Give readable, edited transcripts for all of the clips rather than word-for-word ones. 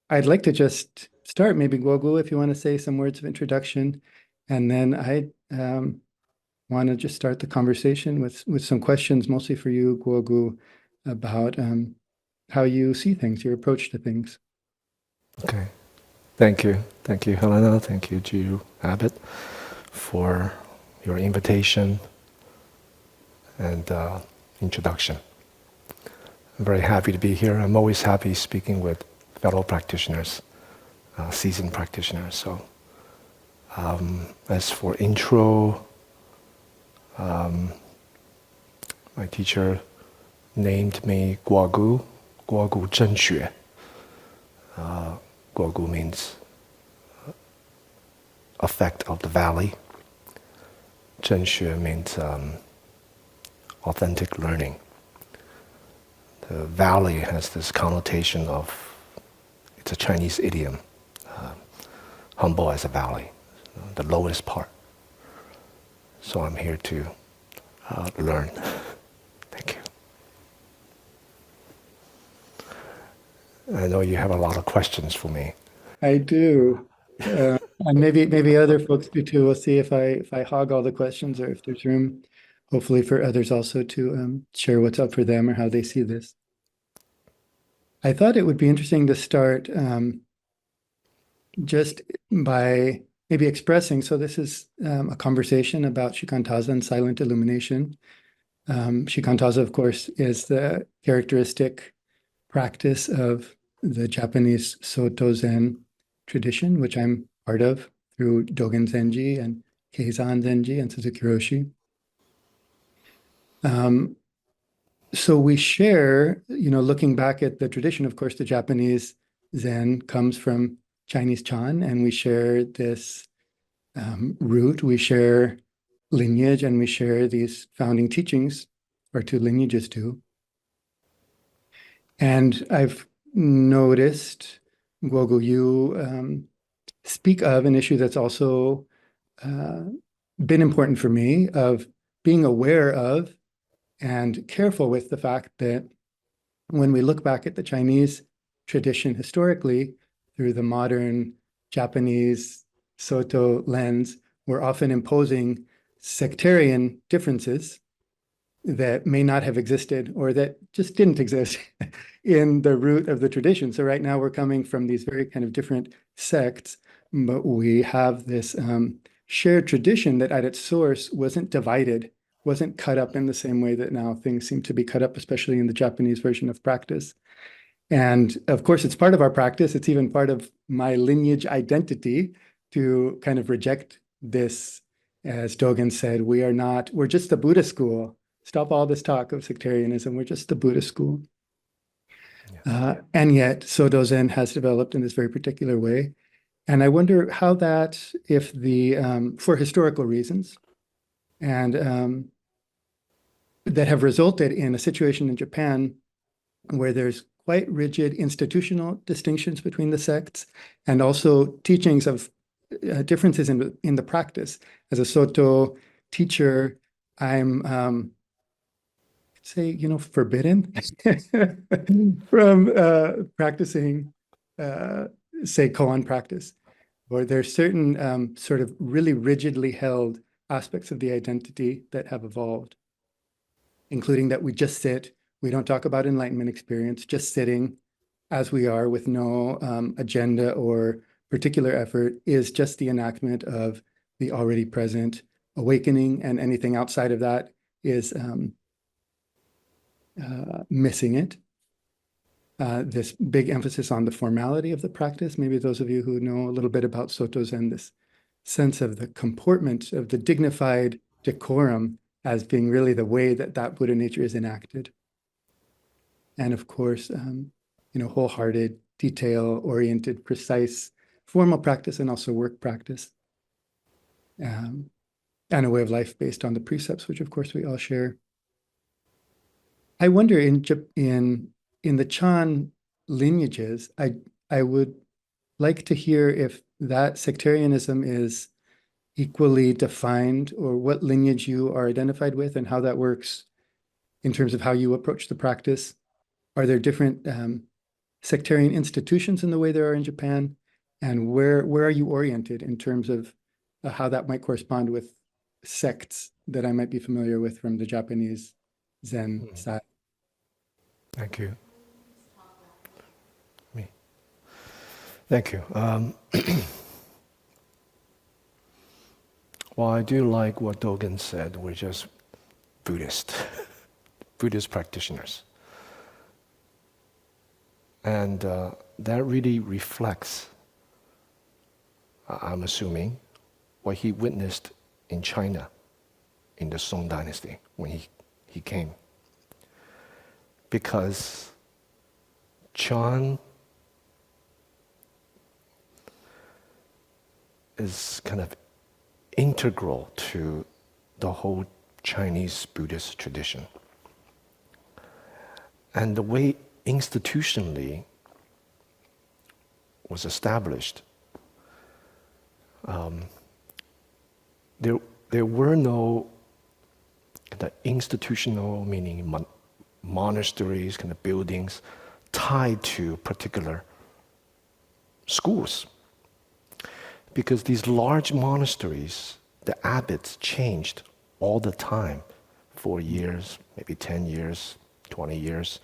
I'd like to just start, maybe Guo Gu, if you want to say some words of introduction, and then I want to just start the conversation with some questions, mostly for you, Guo Gu, about how you see things, your approach to things. Okay. Thank you. Thank you, Helena. Thank you, Jiryu Abbott, for your invitation and introduction. I'm very happy to be here. I'm always happy speaking with fellow practitioners, seasoned practitioners. So, as for intro, my teacher named me Guo Gu, Guo Gu Zhen Xue. Guo Gu means effect of the valley. Zhen Xue means authentic learning. The valley has this connotation of, it's a Chinese idiom, humble as a valley, the lowest part. So I'm here to learn. Thank you. I know you have a lot of questions for me. I do. And maybe other folks do too. We'll see if I hog all the questions or if there's room, hopefully for others also to share what's up for them or how they see this. I thought it would be interesting to start just by maybe expressing. So this is a conversation about Shikantaza and silent illumination. Shikantaza, of course, is the characteristic practice of the Japanese Soto Zen tradition, which I'm part of through Dogen Zenji and Keizan Zenji and Suzuki Roshi. So we share, looking back at the tradition, of course, the Japanese Zen comes from Chinese Chan, and we share this root, we share lineage, and we share these founding teachings, our two lineages do. And I've noticed, Guo Gu, you speak of an issue that's also been important for me, of being aware of and careful with the fact that when we look back at the Chinese tradition historically through the modern Japanese Soto lens, we're often imposing sectarian differences that may not have existed or that just didn't exist in the root of the tradition. So right now we're coming from these very kind of different sects, but we have this shared tradition that at its source wasn't divided, wasn't cut up in the same way that now things seem to be cut up, especially in the Japanese version of practice. And of course, it's part of our practice. It's even part of my lineage identity to kind of reject this. As Dogen said, we're just the Buddha school. Stop all this talk of sectarianism. We're just the Buddha school. Yeah. And yet, Soto Zen has developed in this very particular way. And I wonder how that, if for historical reasons, and that have resulted in a situation in Japan where there's quite rigid institutional distinctions between the sects and also teachings of differences in the practice. As a Soto teacher, I'm forbidden from practicing, say, koan practice, or there's certain sort of really rigidly held aspects of the identity that have evolved, including that we just sit, we don't talk about enlightenment experience, just sitting as we are with no agenda or particular effort is just the enactment of the already present awakening, and anything outside of that is missing it. This big emphasis on the formality of the practice. Maybe those of you who know a little bit about Soto Zen, this sense of the comportment of the dignified decorum as being really the way that Buddha nature is enacted. And of course, wholehearted, detail-oriented, precise formal practice and also work practice. And a way of life based on the precepts, which of course we all share. I wonder in the Chan lineages, I would like to hear if that sectarianism is equally defined, or what lineage you are identified with and how that works in terms of how you approach the practice. Are there different sectarian institutions in the way there are in Japan? And where are you oriented in terms of how that might correspond with sects that I might be familiar with from the Japanese Zen side? Thank you. Me. Thank you. Well, I do like what Dogen said. We're just Buddhist practitioners. And that really reflects, I'm assuming, what he witnessed in China in the Song Dynasty when he came. Because Chan is kind of integral to the whole Chinese Buddhist tradition. And the way institutionally was established, there were no kind of institutional, meaning monasteries, kind of buildings, tied to particular schools. Because these large monasteries, the abbots changed all the time, 4 years, maybe 10 years, 20 years.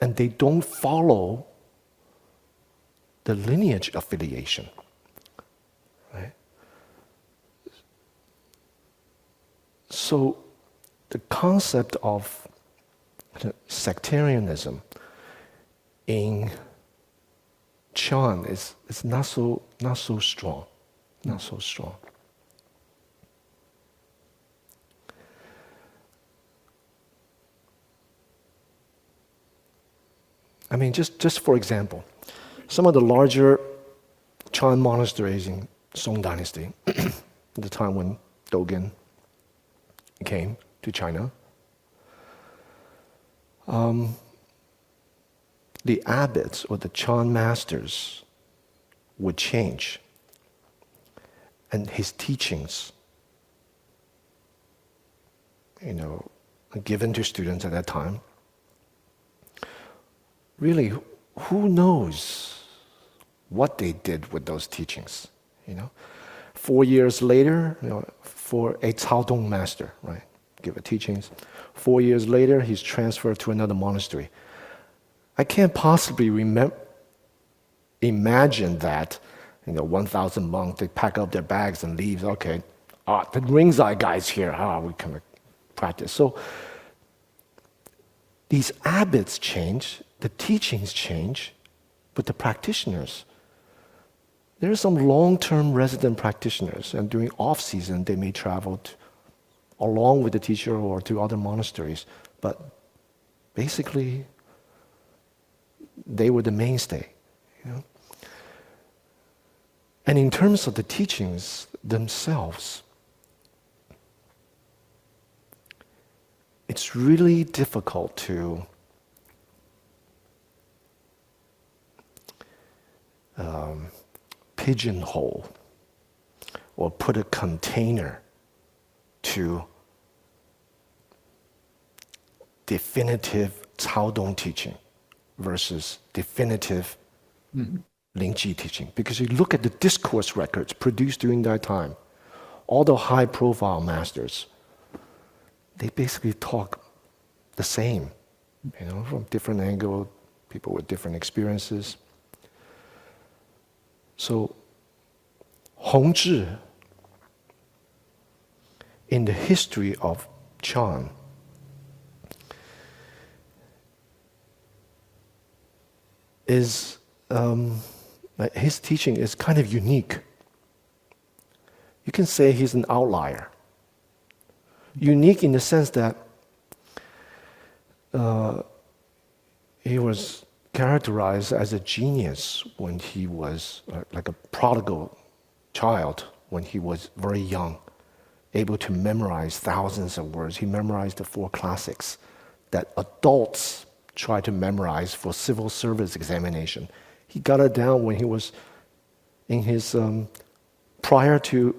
And they don't follow the lineage affiliation, right? So the concept of sectarianism in Chan is not so strong, not so strong. I mean, just for example, some of the larger Chan monasteries in Song Dynasty, at the time when Dogen came to China, the abbots or the Chan masters would change, and his teachings, given to students at that time, really, who knows what they did with those teachings? 4 years later, for a Caodong master, right, give a teachings. 4 years later, he's transferred to another monastery. I can't possibly imagine that, 1,000 monks, they pack up their bags and leave. Okay, the Ringzai guy's here. We can practice. So these abbots change, the teachings change, but the practitioners, there are some long-term resident practitioners, and during off-season, they may travel along with the teacher or to other monasteries, but basically, they were the mainstay. And in terms of the teachings themselves, it's really difficult to pigeonhole or put a container to definitive Caodong teaching versus definitive Lingji teaching. Because you look at the discourse records produced during that time, all the high-profile masters, they basically talk the same, from different angles, people with different experiences. So, Hongzhi, in the history of Chan, is his teaching is kind of unique. You can say he's an outlier. Unique in the sense that he was characterized as a genius when he was like a prodigal child when he was very young, able to memorize thousands of words. He memorized the 4 classics that adults try to memorize for civil service examination. He got it down when he was in his prior to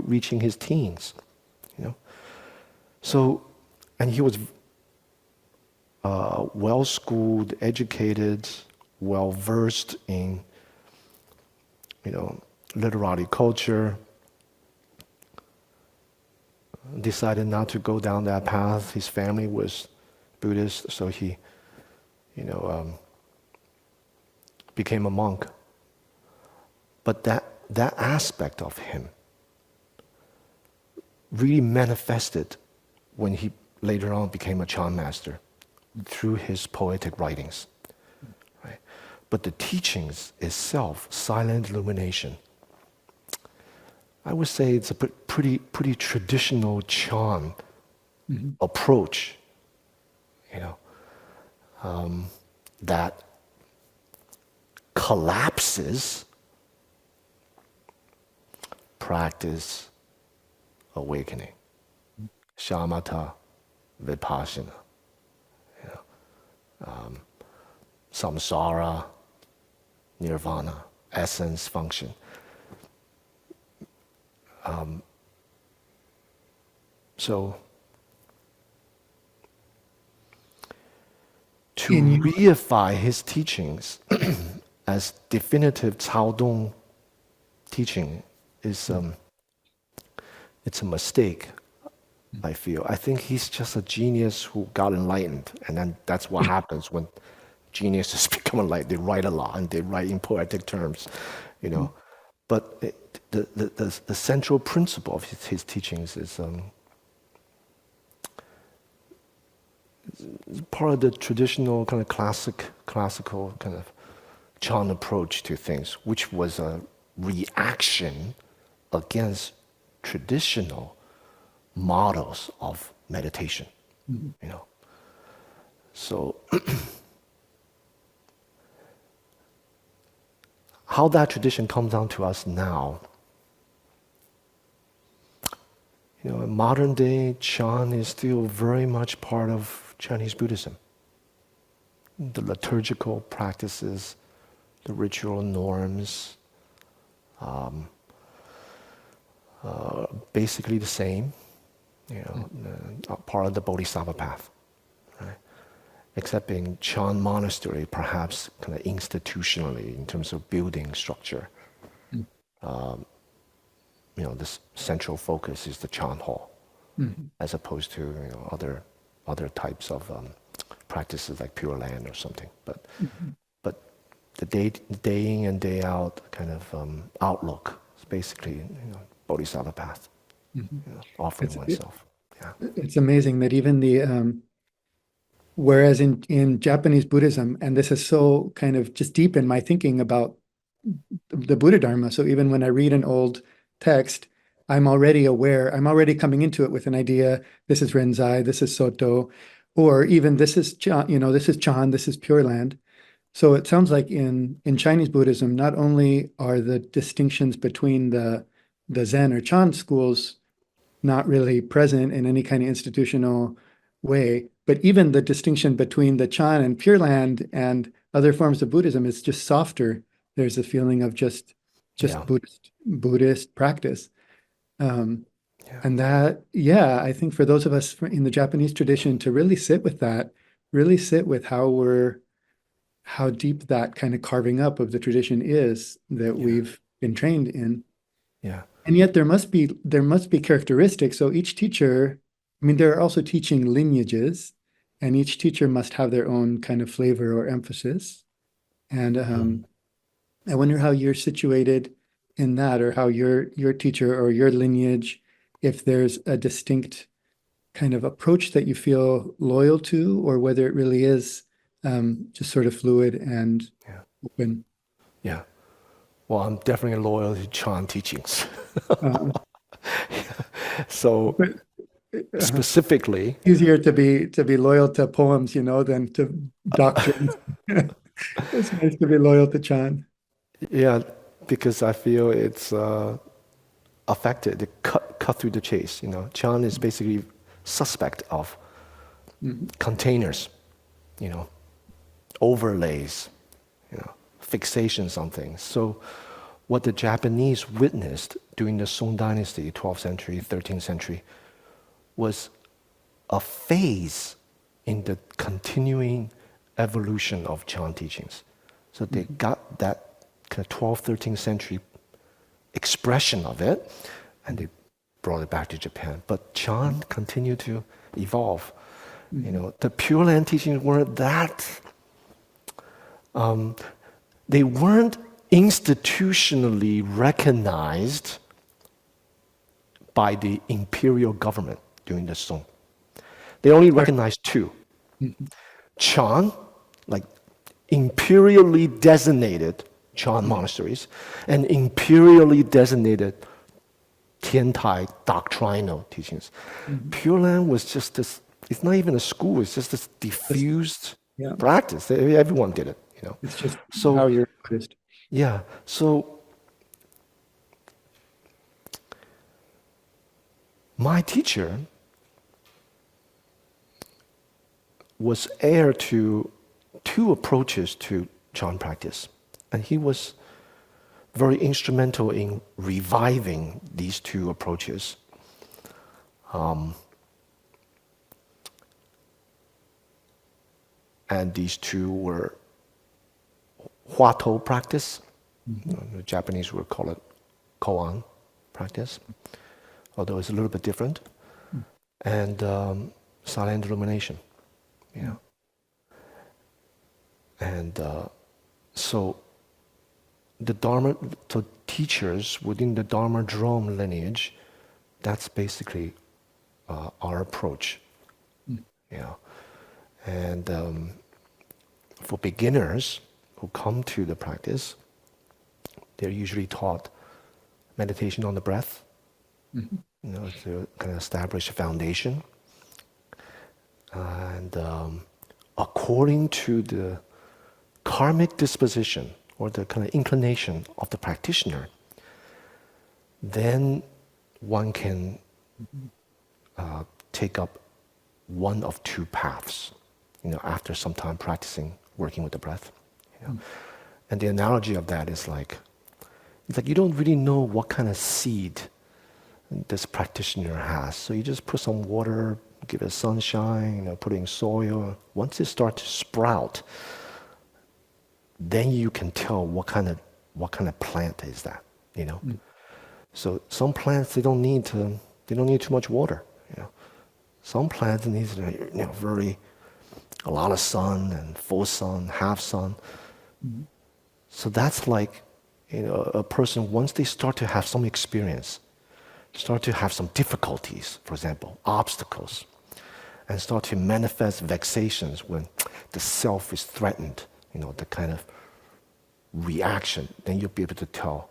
reaching his teens, So, and he was well-schooled, educated, well-versed in, literary culture, decided not to go down that path. His family was Buddhist, so he, became a monk. But that aspect of him really manifested when he later on became a Chan master through his poetic writings. Right? But the teachings itself, Silent Illumination, I would say it's a pretty traditional Chan approach, that collapses practice awakening, shamatha, vipassana, samsara, nirvana, essence, function. So to reify his teachings as definitive Caodong teaching is it's a mistake, I feel. I think he's just a genius who got enlightened, and then that's what happens when geniuses become enlightened. They write a lot and they write in poetic terms, But the central principle of his teachings is part of the traditional kind of classical kind of Chan approach to things, which was a reaction against traditional models of meditation. So how that tradition comes down to us now, in modern day, Chan is still very much part of Chinese Buddhism. The liturgical practices, the ritual norms, basically the same, part of the Bodhisattva path, right? Except in Chan monastery, perhaps kind of institutionally in terms of building structure, this central focus is the Chan hall, as opposed to other types of practices like Pure Land or something. But the day in and day out kind of outlook is basically Bodhisattva path, offering oneself. Yeah. It's amazing that even whereas in Japanese Buddhism, and this is so kind of just deep in my thinking about the Buddha Dharma. So even when I read an old text, I'm already aware, I'm already coming into it with an idea, this is Renzai, this is Soto, or even this is Chan, this is Chan, this is Pure Land. So it sounds like in Chinese Buddhism, not only are the distinctions between the Zen or Chan schools not really present in any kind of institutional way, but even the distinction between the Chan and Pure Land and other forms of Buddhism is just softer. There's a feeling of just Buddhist practice. And that, I think for those of us in the Japanese tradition to really sit with that, really sit with how deep that kind of carving up of the tradition is that we've been trained in. Yeah. And yet there must be characteristics. So each teacher, there are also teaching lineages, and each teacher must have their own kind of flavor or emphasis. And I wonder how you're situated in that, or how your teacher or your lineage, if there's a distinct kind of approach that you feel loyal to, or whether it really is just sort of fluid and open. Yeah. Well, I'm definitely loyal to Chan teachings. So specifically, easier to be loyal to poems, than to doctrines. It's nice to be loyal to Chan. Yeah, because I feel it's affected, cut through the chase. Chan is basically suspect of containers, overlays, fixations on things. So what the Japanese witnessed during the Song Dynasty, 12th century, 13th century, was a phase in the continuing evolution of Chan teachings. So they got that kind of 12th, 13th century expression of it, and they brought it back to Japan. But Chan continued to evolve. The Pure Land teachings weren't that. They weren't institutionally recognized by the imperial government during the Song. They only recognized two. Chan, like imperially designated Chan monasteries, and imperially designated Tiantai doctrinal teachings. Pure Land was just this, it's not even a school, it's just this diffused practice. Everyone did it, It's just So how you're noticed. yeah, so my teacher was heir to two approaches to Chan practice, and he was very instrumental in reviving these two approaches. And these two were Huatou practice, the Japanese would call it koan practice, although it's a little bit different, and silent illumination. And so the Dharma, so teachers within the Dharma drome lineage, that's basically our approach. And for beginners who come to the practice, they're usually taught meditation on the breath, to kind of establish a foundation. And according to the karmic disposition or the kind of inclination of the practitioner, then one can take up one of two paths, after some time practicing, working with the breath. And the analogy of that is it's like you don't really know what kind of seed this practitioner has. So you just put some water, give it sunshine, put in soil. Once it starts to sprout, then you can tell what kind of plant is that, So some plants, they don't need too much water. Some plants need a lot of sun and full sun, half sun. So that's like, a person, once they start to have some experience, start to have some difficulties, for example, obstacles, and start to manifest vexations when the self is threatened, the kind of reaction, then you'll be able to tell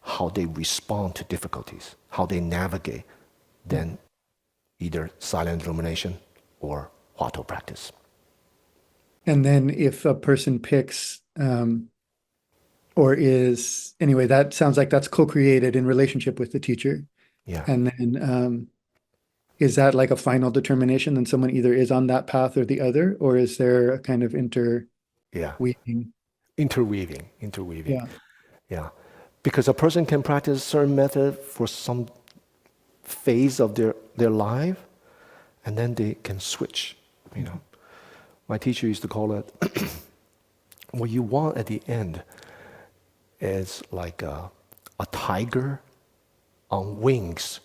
how they respond to difficulties, how they navigate, then either silent illumination or Huatou practice. And then if a person picks anyway, that sounds like that's co-created in relationship with the teacher. Yeah. And then is that like a final determination? Then someone either is on that path or the other, or is there a kind of interweaving? Interweaving. Yeah. Because a person can practice a certain method for some phase of their life, and then they can switch. My teacher used to call it, what you want at the end is like a tiger on wings.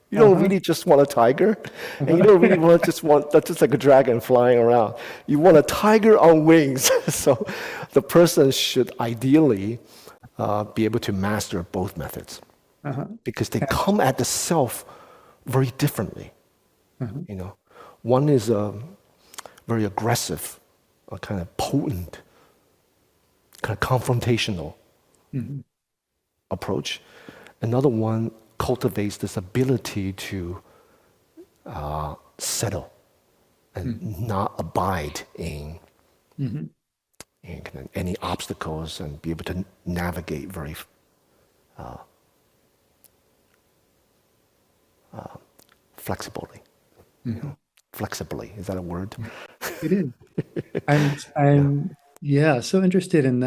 You don't really just want a tiger, and you don't really want just like a dragon flying around. You want a tiger on wings. So the person should ideally be able to master both methods, because they come at the self very differently. One is very aggressive, a kind of potent, kind of confrontational approach. Another one cultivates this ability to settle and not abide in kind of any obstacles, and be able to navigate very flexibly. Flexibly, is that a word? It is. I'm so interested in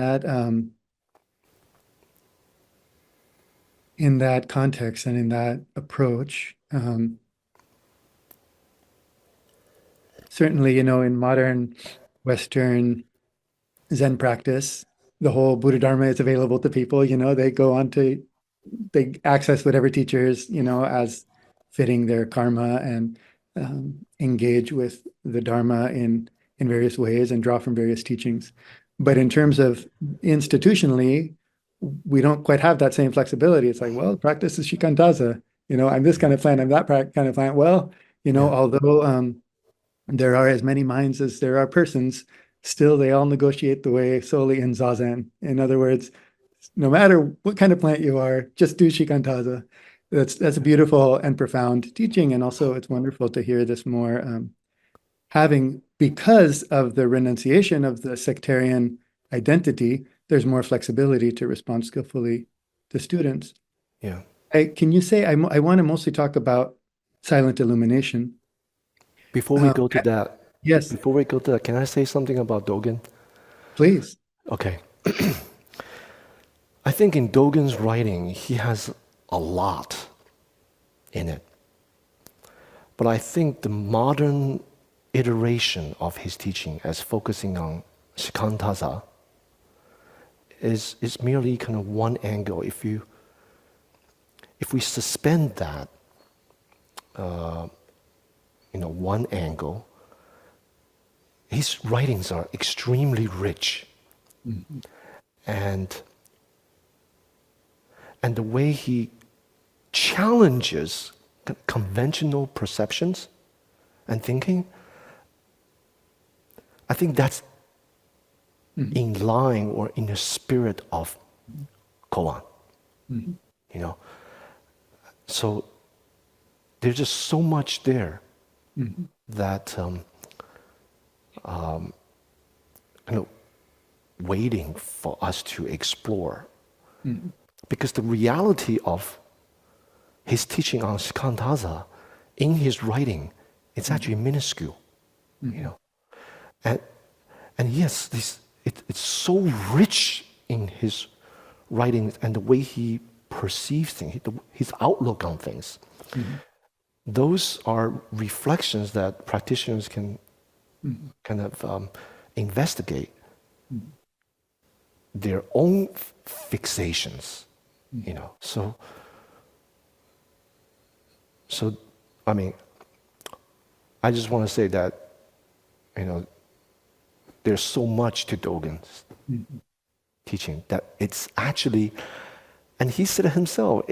that context and in that approach. certainly, in modern Western Zen practice, the whole Buddha Dharma is available to people. They go on to they access whatever teachers, as fitting their karma and engage with the Dharma in various ways and draw from various teachings. But in terms of institutionally, we don't quite have that same flexibility. It's like, well, practice is shikantaza. I'm this kind of plant, I'm that kind of plant. Well, Yeah. although there are as many minds as there are persons, still they all negotiate the way solely in zazen. In other words, no matter what kind of plant you are, just do shikantaza. That's a beautiful and profound teaching, and also it's wonderful to hear this more having because of the renunciation of the sectarian identity. There's more flexibility to respond skillfully to students. Yeah. Can you say I want to mostly talk about silent illumination? Before we go to that, Yes, can I say something about Dogen? please. Okay. I think in Dogen's writing, he has a lot in it. But I think the modern iteration of his teaching as focusing on Shikantaza is merely kind of one angle. If we suspend that, one angle, his writings are extremely rich. Mm-hmm. And the way he challenges conventional perceptions and thinking, I think that's in line or in the spirit of koan. Mm-hmm. So there's just so much there that waiting for us to explore. Because the reality of his teaching on Shikantaza in his writing, it's actually minuscule. And yes, it's so rich in his writings and the way he perceives things, his outlook on things. Those are reflections that practitioners can kind of investigate their own fixations, So, I mean, I just want to say that, there's so much to Dogen's teaching that it's actually, and he said it himself,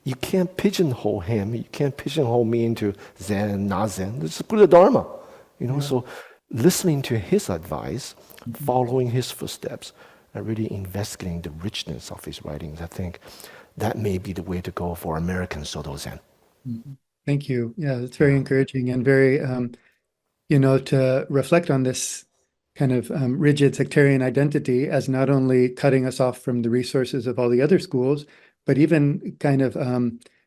you can't pigeonhole him, you can't pigeonhole me into Zen and not Zen. This is Buddha Dharma, So listening to his advice, following his footsteps, and really investigating the richness of his writings, I think that may be the way to go for American Soto Zen. Thank you. Yeah, it's very encouraging and very, to reflect on this kind of rigid sectarian identity as not only cutting us off from the resources of all the other schools, but even kind of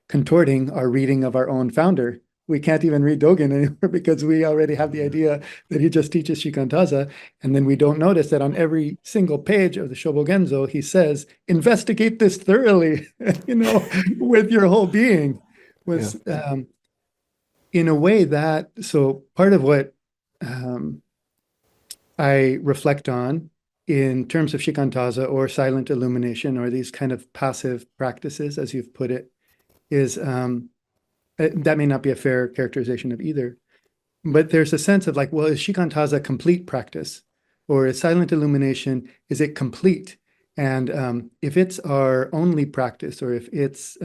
contorting our reading of our own founder. We can't even read Dogen anymore because we already have the idea that he just teaches Shikantaza. And then we don't notice that on every single page of the Shobogenzo, he says, investigate this thoroughly, with your whole being. In a way that, so part of what I reflect on in terms of Shikantaza or silent illumination or these kind of passive practices, as you've put it, is that may not be a fair characterization of either. But there's a sense of like, well, is Shikantaza complete practice? Or is silent illumination, is it complete? And if it's our only practice, or if it's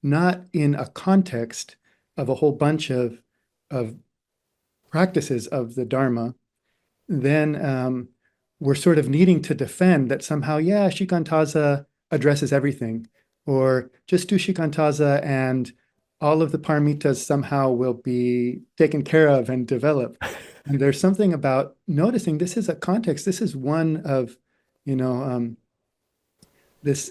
not in a context of a whole bunch of practices of the Dharma, then we're sort of needing to defend that somehow, yeah, Shikantaza addresses everything, or just do Shikantaza and all of the paramitas somehow will be taken care of and developed. And there's something about noticing this is a context. This is one of, this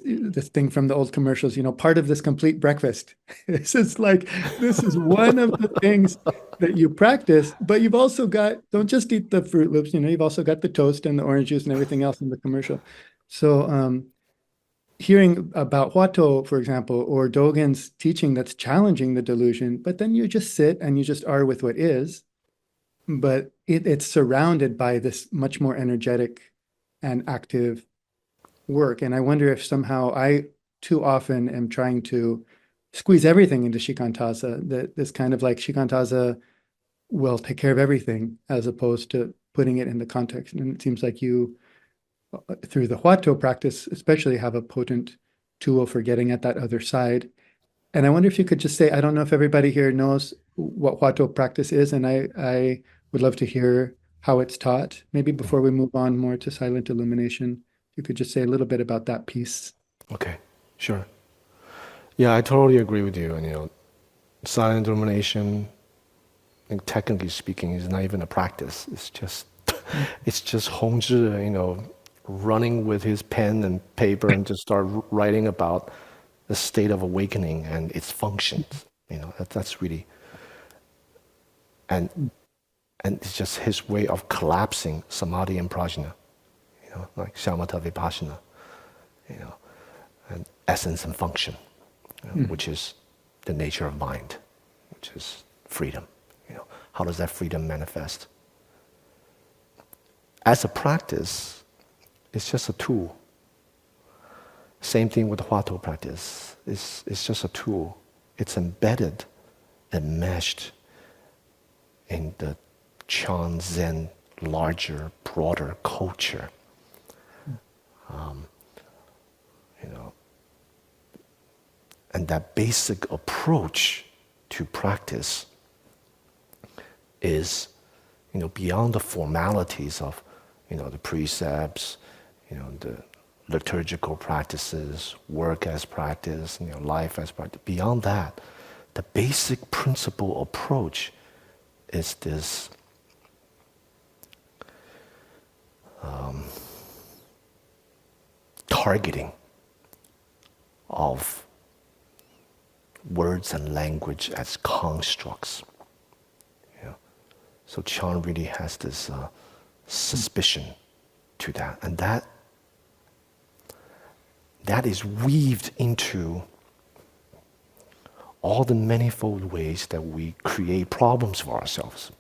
thing from the old commercials, part of this complete breakfast. This is one of the things that you practice, but you've also got, don't just eat the Fruit Loops, you've also got the toast and the orange juice and everything else in the commercial. So hearing about Huato, for example, or Dogen's teaching that's challenging the delusion, but then you just sit and you just are with what is. but it's surrounded by this much more energetic and active work. And I wonder if somehow I too often am trying to squeeze everything into Shikantaza, that this kind of like Shikantaza will take care of everything as opposed to putting it in the context. And it seems like you, through the Huato practice, especially have a potent tool for getting at that other side. And I wonder if you could just say, I don't know if everybody here knows what Huato practice is, and I would love to hear how it's taught. Maybe before we move on more to silent illumination, you could just say a little bit about that piece. Okay, sure. Yeah, I totally agree with you. And silent illumination, technically speaking, is not even a practice. It's just Hongzhi, running with his pen and paper and just start writing about the state of awakening and its functions. That's really, and it's just his way of collapsing samadhi and prajna, like shamatha vipassana, and essence and function, which is the nature of mind, which is freedom. How does that freedom manifest? As a practice, it's just a tool. Same thing with the Huato practice. It's just a tool. It's embedded and meshed in the Chan Zen larger, broader culture. And that basic approach to practice is, beyond the formalities of, the precepts, the liturgical practices, work as practice, life as practice. Beyond that, the basic principle approach is this targeting of words and language as constructs. So Chan really has this suspicion to that, and that is weaved into all the manifold ways that we create problems for ourselves.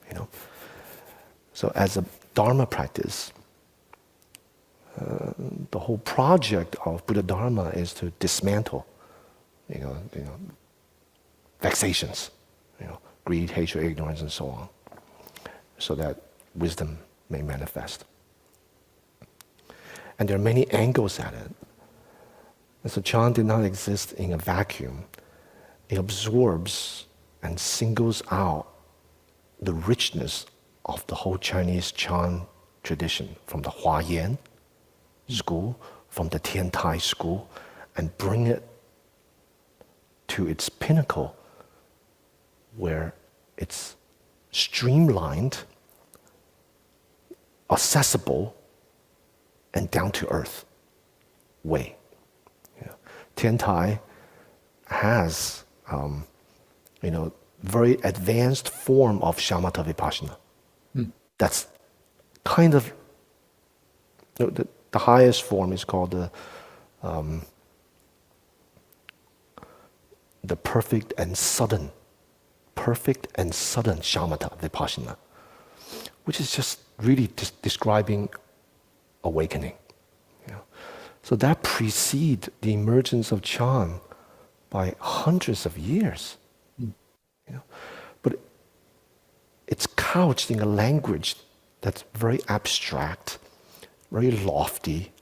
So as a Dharma practice, the whole project of Buddha Dharma is to dismantle, vexations, greed, hatred, ignorance, and so on, so that wisdom may manifest. And there are many angles at it. And so Chan did not exist in a vacuum. It absorbs and singles out the richness of the whole Chinese Chan tradition, from the Huayan school, from the Tiantai school, and bring it to its pinnacle, where it's streamlined, accessible, and down-to-earth way. Tiantai has, very advanced form of shamatha vipassana. That's kind of, the highest form is called the perfect and sudden shamatha vipassana, which is just really describing awakening. So that precedes the emergence of Chan by hundreds of years. But it's couched in a language that's very abstract, very lofty,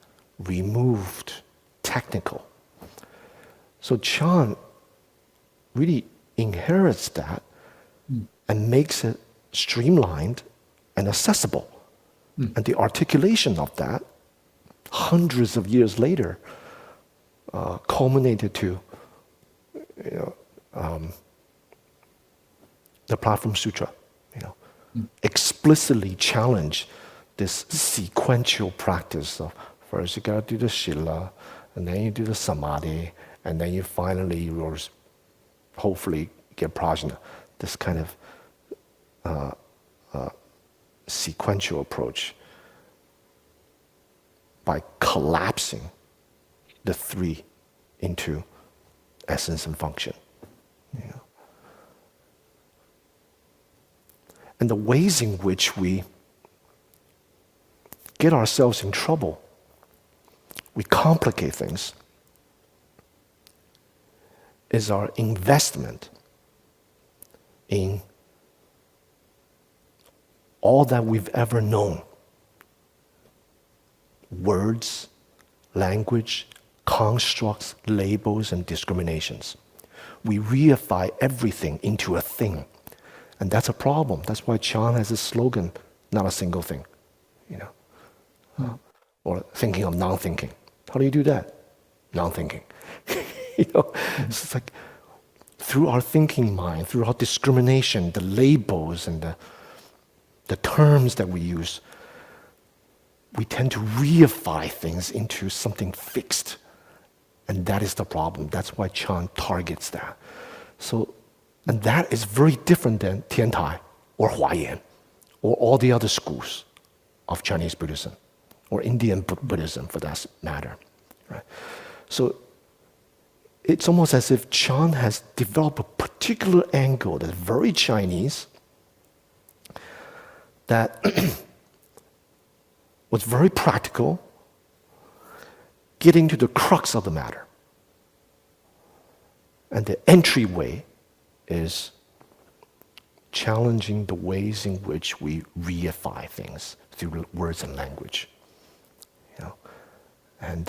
removed, technical. So Chan really inherits that and makes it streamlined and accessible. And the articulation of that, hundreds of years later, culminated to the Platform Sutra. Explicitly challenge this sequential practice of first you gotta do the shila, and then you do the samadhi, and then you finally will hopefully get prajna. This kind of sequential approach by collapsing the three into essence and function. and the ways in which we get ourselves in trouble, we complicate things, is our investment in all that we've ever known. Words, language, constructs, labels, and discriminations. We reify everything into a thing. And that's a problem. That's why Chan has a slogan, not a single thing. Or thinking of non-thinking. How do you do that? Non-thinking. It's like through our thinking mind, through our discrimination, the labels and the terms that we use, we tend to reify things into something fixed. And that is the problem. That's why Chan targets that. And that is very different than Tiantai or Huayan or all the other schools of Chinese Buddhism or Indian Buddhism for that matter. Right? So it's almost as if Chan has developed a particular angle that's very Chinese that was very practical, getting to the crux of the matter. And the entryway is challenging the ways in which we reify things through words and language. And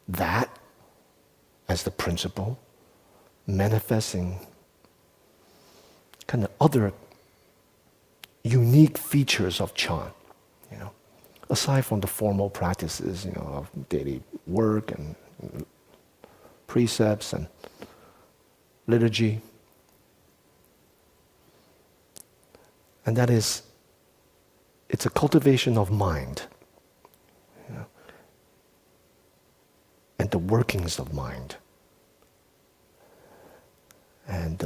that, as the principle, manifests in kind of other unique features of Chan, aside from the formal practices, of daily work and precepts and liturgy. And that is, it's a cultivation of mind, and the workings of mind. And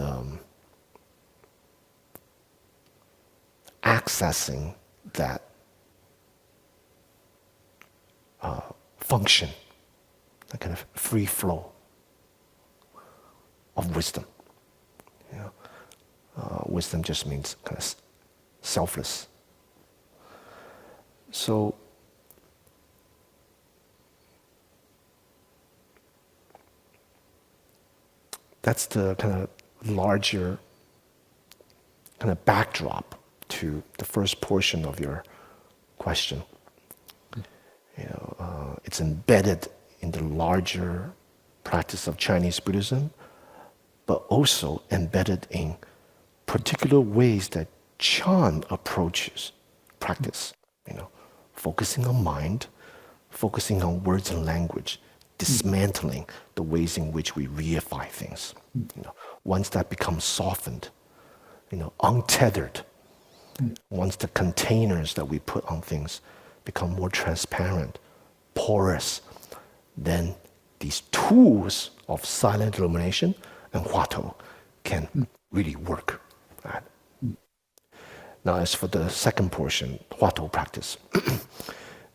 accessing that function, that kind of free flow of wisdom. Wisdom just means kind of selfless. So that's the kind of larger kind of backdrop to the first portion of your question. It's embedded in the larger practice of Chinese Buddhism, but also embedded in particular ways that Chan approaches practice. Focusing on mind, focusing on words and language, dismantling the ways in which we reify things. Once that becomes softened, untethered, once the containers that we put on things become more transparent, porous, then these tools of silent illumination and Huatou can really work. Right? Now, as for the second portion, Huatou practice,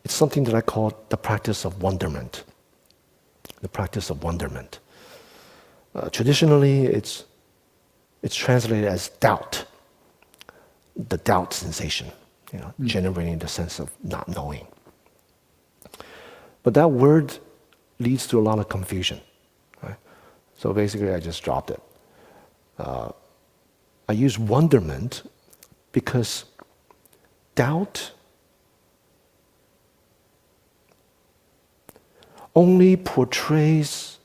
it's something that I call the practice of wonderment. The practice of wonderment. Traditionally, it's translated as doubt, the doubt sensation, generating the sense of not knowing. But that word leads to a lot of confusion. Right? So basically, I just dropped it. I use wonderment because doubt only portrays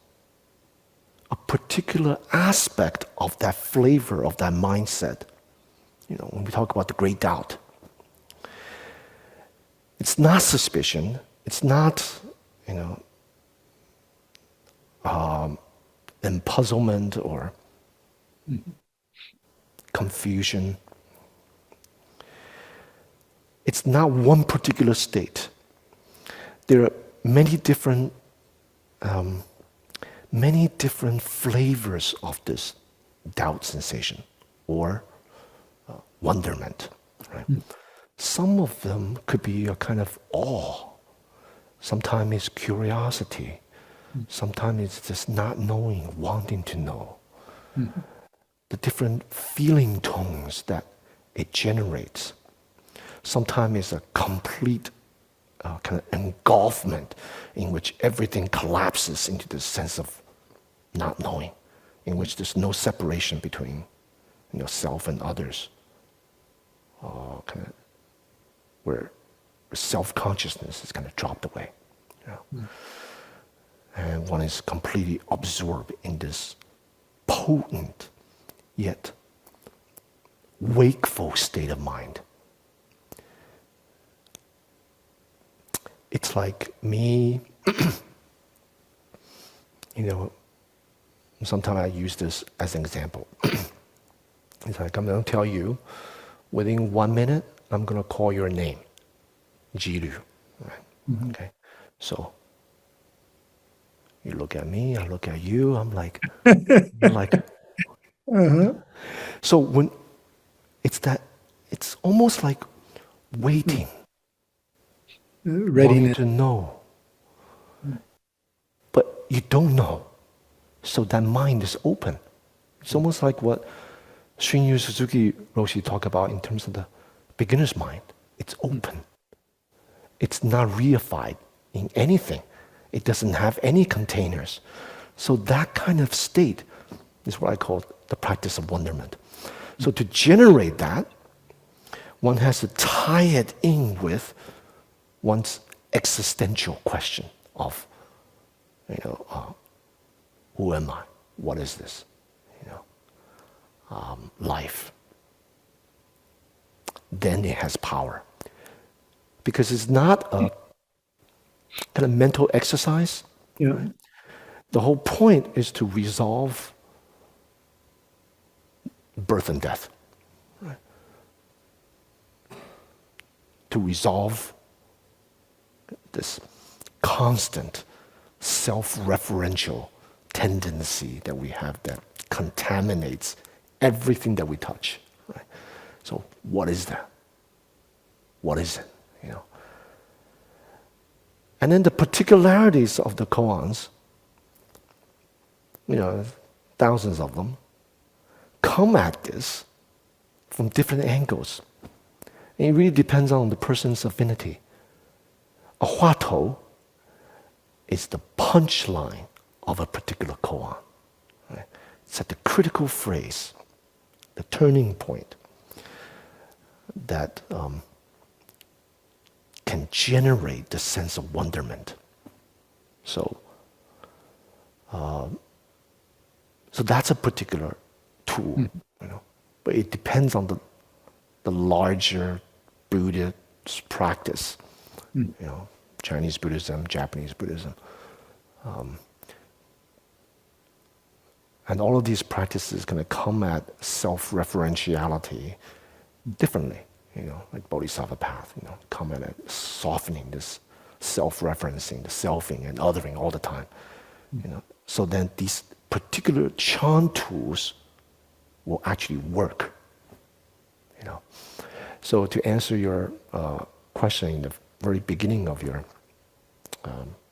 a particular aspect of that flavor, of that mindset. When we talk about the great doubt, it's not suspicion, it's not, empuzzlement or confusion. It's not one particular state. There are many different flavors of this doubt sensation or wonderment. Right? Some of them could be a kind of awe. Sometimes it's curiosity. Sometimes it's just not knowing, wanting to know. the different feeling tones that it generates. Sometimes it's a complete kind of engulfment in which everything collapses into this sense of not knowing, in which there's no separation between self and others, kind of where self-consciousness is kind of dropped away. And one is completely absorbed in this potent yet wakeful state of mind. It's like me, sometimes I use this as an example. It's like I'm going to tell you, within 1 minute, I'm going to call your name, Jiryu. Right? Mm-hmm. Okay, so you look at me, I look at you. I'm like, you're like. Uh-huh. So when it's almost like waiting, ready to know, but you don't know. So that mind is open. It's almost like what Shunryu Suzuki Roshi talked about in terms of the beginner's mind. It's open. It's not reified in anything. It doesn't have any containers. So that kind of state is what I call the practice of wonderment. So to generate that, one has to tie it in with one's existential question of, who am I? What is this? Life. Then it has power. Because it's not a kind of mental exercise. Yeah. The whole point is to resolve birth and death. Right? To resolve this constant self-referential tendency that we have that contaminates everything that we touch. Right? So what is that? What is it? And then the particularities of the koans, thousands of them, come at this from different angles. And it really depends on the person's affinity. A huatou is the punchline of a particular koan. Right? It's at the critical phrase, the turning point that can generate the sense of wonderment. So that's a particular tool, But it depends on the larger Buddhist practice, Chinese Buddhism, Japanese Buddhism, and all of these practices going to come at self-referentiality differently. Like Bodhisattva path, come at it, softening this self-referencing, the selfing and othering all the time. So then these particular Chan tools will actually work. So to answer your question in the very beginning of your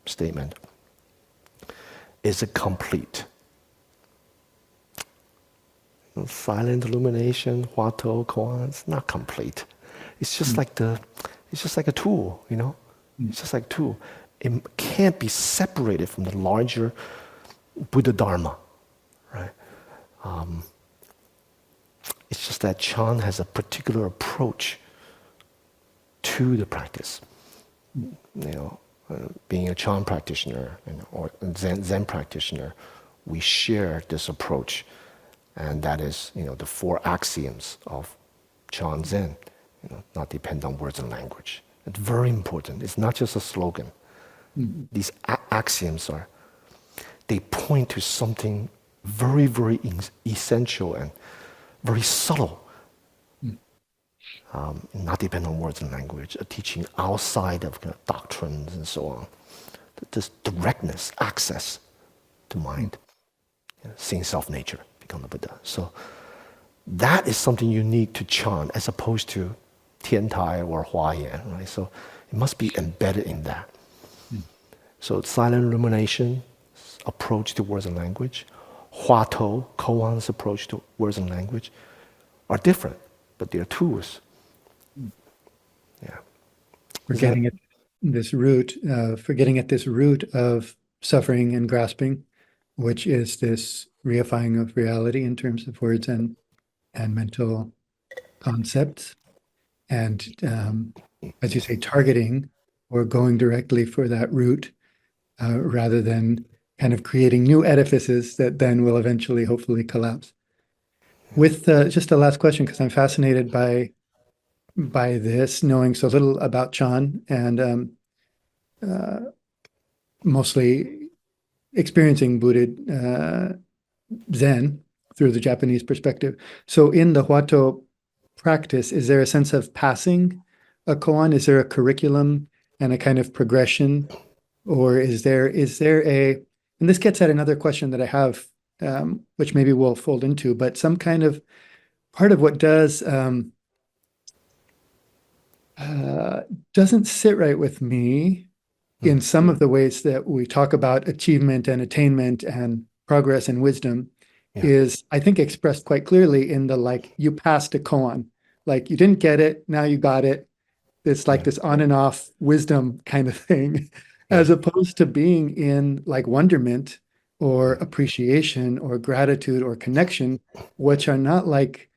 statement, is it complete? Silent illumination, huatou, koan, it's not complete. It's just like a tool, It's just like a tool. It can't be separated from the larger Buddha Dharma, right? It's just that Chan has a particular approach to the practice. Being a Chan practitioner or Zen practitioner, we share this approach. And that is, the 4 axioms of Chan Zen, not depend on words and language. It's very important. It's not just a slogan. Mm-hmm. These axioms they point to something very, very essential and very subtle. Not depend on words and language, a teaching outside of doctrines and so on. This directness, access to mind, seeing self-nature. Become the Buddha. So that is something unique to Chan as opposed to Tiantai or Huayan, right? So it must be embedded in that. So silent illumination, approach to words and language. Huatou, koan's approach to words and language are different, but they're tools. Yeah. We're getting at this root, of suffering and grasping, which is this reifying of reality in terms of words and mental concepts. And as you say, targeting or going directly for that root rather than kind of creating new edifices that then will eventually, hopefully, collapse. With just a last question, because I'm fascinated by this, knowing so little about Chan and mostly experiencing Buddha Zen through the Japanese perspective. So in the Huato practice, is there a sense of passing a koan? Is there a curriculum and a kind of progression? Or is there a, and this gets at another question that I have, which maybe we'll fold into, but some kind of part of what doesn't sit right with me in some of the ways that we talk about achievement and attainment and progress and wisdom is, I think, expressed quite clearly in the, like, you passed a koan, like you didn't get it, now you got it. It's like this on and off wisdom kind of thing, as opposed to being in like wonderment or appreciation or gratitude or connection, which are not like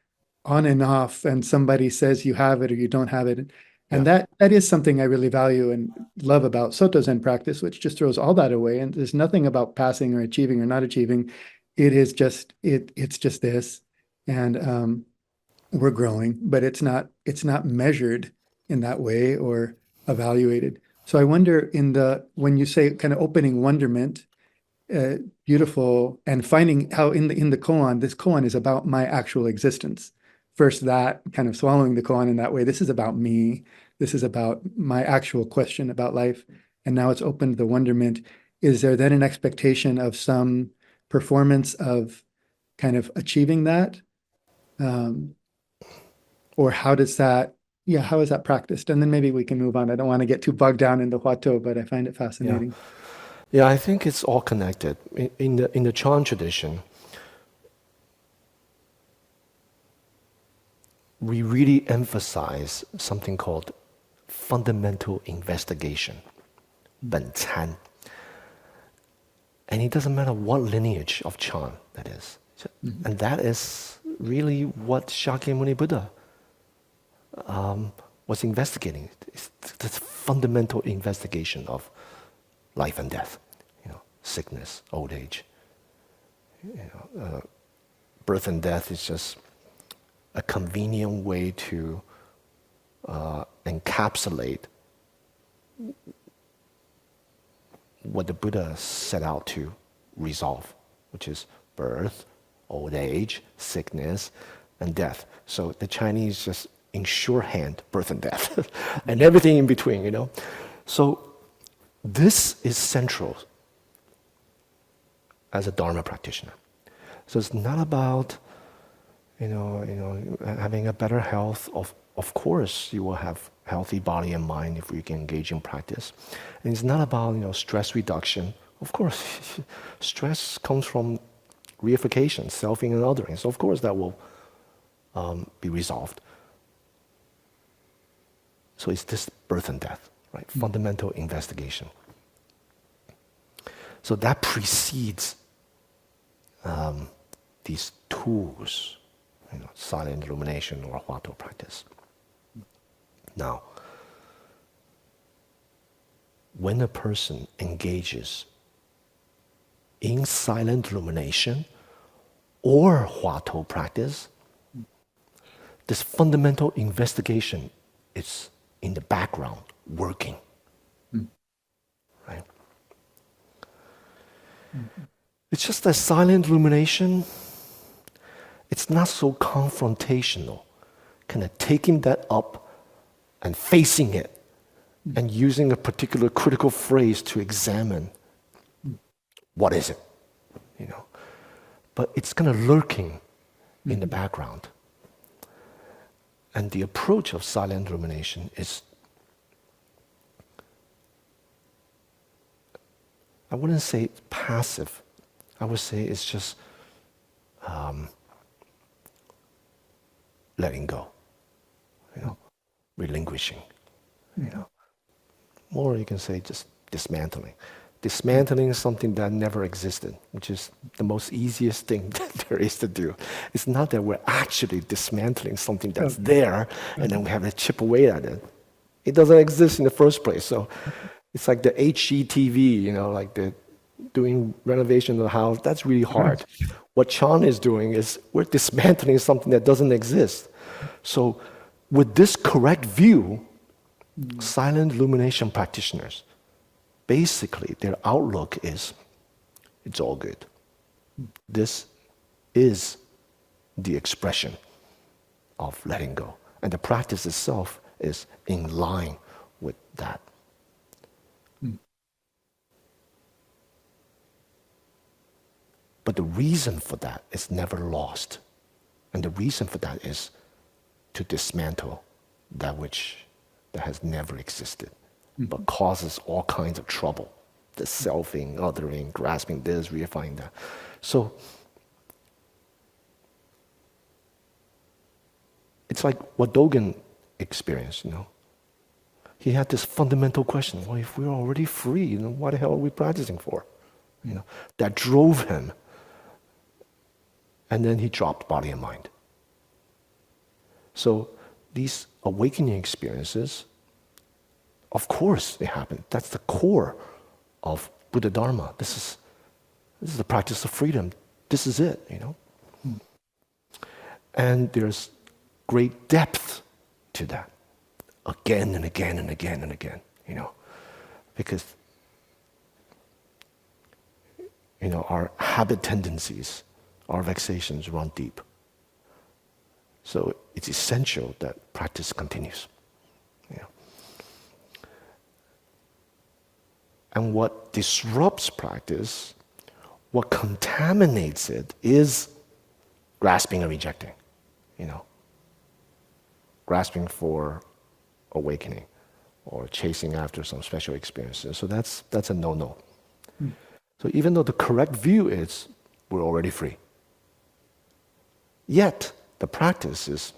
on and off and somebody says you have it or you don't have it. And that is something I really value and love about Soto Zen practice, which just throws all that away. And there's nothing about passing or achieving or not achieving. It is just, it's just this. And we're growing, but it's not measured in that way or evaluated. So I wonder when you say kind of opening wonderment, beautiful, and finding how in the koan, this koan is about my actual existence. First, that kind of swallowing the koan in that way. This is about me. This is about my actual question about life. And now it's opened the wonderment. Is there then an expectation of some performance of kind of achieving that? Or how is that practiced? And then maybe we can move on. I don't want to get too bogged down in the Huato, but I find it fascinating. Yeah, I think it's all connected. In the Chan tradition, we really emphasize something called fundamental investigation, 本参. And it doesn't matter what lineage of Chan that is. And that is really what Shakyamuni Buddha was investigating. It's this fundamental investigation of life and death, sickness, old age. Birth and death is just a convenient way to encapsulate what the Buddha set out to resolve, which is birth, old age, sickness, and death. So the Chinese just in shorthand, birth and death, and everything in between, So this is central as a Dharma practitioner. So it's not about, having a better health. Of course, you will have healthy body and mind if we can engage in practice. And it's not about, stress reduction. Of course, stress comes from reification, selfing and othering. So of course that will be resolved. So it's this birth and death, right? Fundamental investigation. So that precedes these tools, silent illumination or Huato practice. Now, when a person engages in silent illumination or Huato practice, this fundamental investigation is in the background working. Right? It's just that silent illumination, it's not so confrontational, kind of taking that up and facing it and using a particular critical phrase to examine what is it, But it's kind of lurking in the background. And the approach of silent illumination is, I wouldn't say passive. I would say it's just letting go, relinquishing, Or you can say just dismantling. Dismantling is something that never existed, which is the most easiest thing that there is to do. It's not that we're actually dismantling something that's there and then we have to chip away at it. It doesn't exist in the first place. So it's like the HGTV, like the doing renovation of the house. That's really hard. What Chan is doing is we're dismantling something that doesn't exist. So with this correct view, silent illumination practitioners, basically their outlook is, it's all good. This is the expression of letting go. And the practice itself is in line with that. But the reason for that is never lost. And the reason for that is to dismantle that which that has never existed, but causes all kinds of trouble. The selfing, othering, grasping this, reifying that. So it's like what Dogen experienced, He had this fundamental question, well, if we're already free, what the hell are we practicing for? That drove him. And then he dropped body and mind. So these awakening experiences, of course they happen. That's the core of Buddha Dharma. This is the practice of freedom. This is it, And there's great depth to that. Again and again and again and again, Because, our habit tendencies, our vexations run deep. So it's essential that practice continues. And what disrupts practice, what contaminates it, is grasping and rejecting. Grasping for awakening or chasing after some special experiences. So that's a no-no. So even though the correct view is we're already free, yet the practice is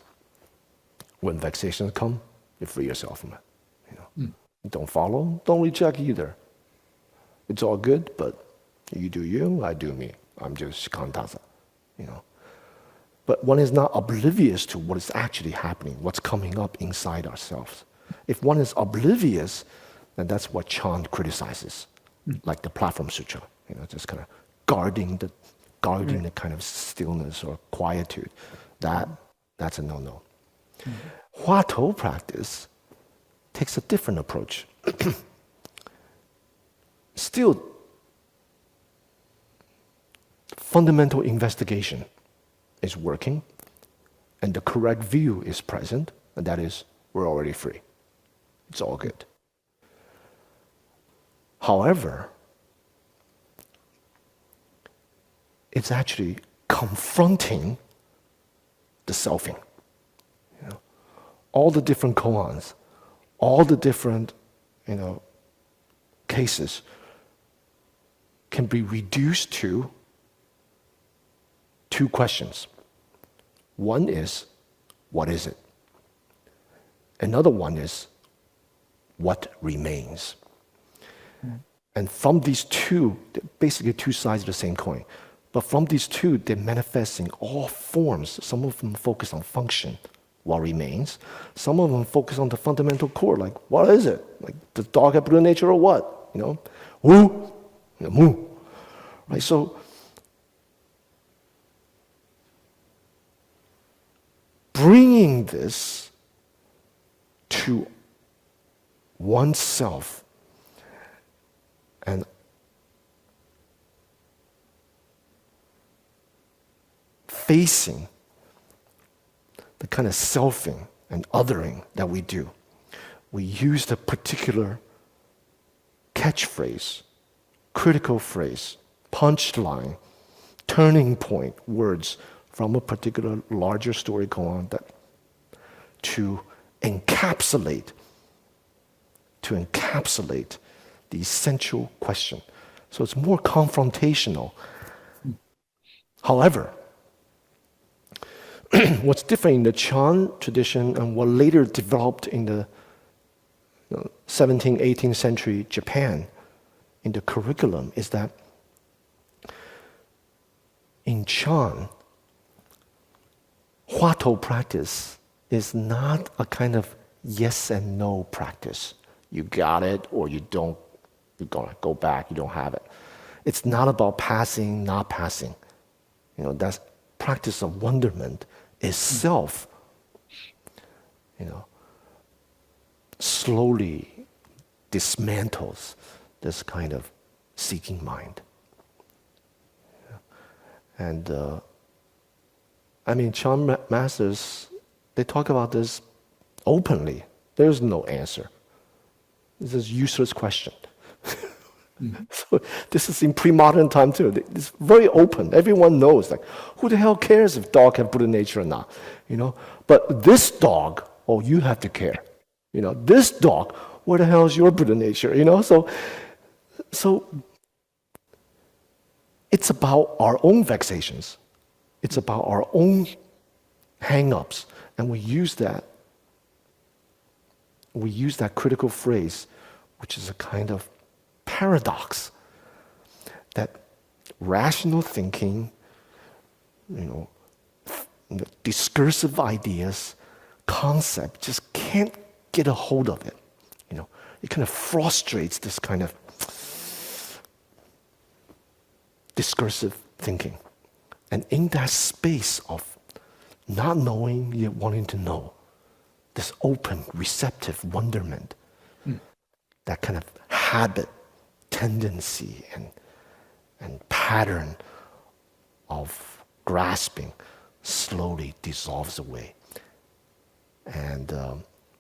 when vexations come, you free yourself from it. Don't follow, don't reject either. It's all good, but you do you, I do me. I'm just Shikantaza, But one is not oblivious to what is actually happening, what's coming up inside ourselves. If one is oblivious, then that's what Chan criticizes, like the Platform Sutra, just kind of guarding the kind of stillness or quietude. That's a no-no. Hua Tou practice takes a different approach. Still, fundamental investigation is working, and the correct view is present, and that is, we're already free. It's all good. However, it's actually confronting the selfing. All the different koans, all the different, cases can be reduced to two questions. One is, what is it? Another one is, what remains? And from these two, basically two sides of the same coin, but from these two, they manifest in all forms. Some of them focus on function, what remains. Some of them focus on the fundamental core, like, what is it? Like, the dog have Buddha nature or what? Wu, mu. Right, so bringing this to oneself and facing the kind of selfing and othering that we do. We use the particular catchphrase, critical phrase, punchline, turning point words from a particular larger story koan that to encapsulate the essential question. So it's more confrontational. However, what's different in the Chan tradition and what later developed in the 17th, 18th century Japan in the curriculum is that in Chan, Huatou practice is not a kind of yes and no practice. You got it or you don't, you're gonna go back, you don't have it. It's not about passing, not passing. That practice of wonderment itself, slowly dismantles this kind of seeking mind. And Chan masters, they talk about this openly. There's no answer. This is a useless question. So this is in pre-modern time too. It's very open. Everyone knows, like, who the hell cares if dog have Buddha nature or not? But this dog, oh, you have to care. This dog, where the hell is your Buddha nature? So it's about our own vexations. It's about our own hang-ups. And we use that critical phrase, which is a kind of paradox, that rational thinking, discursive ideas, concept just can't get a hold of it. It kind of frustrates this kind of discursive thinking. And in that space of not knowing yet wanting to know, this open, receptive wonderment, that kind of habit, tendency, and pattern of grasping slowly dissolves away. And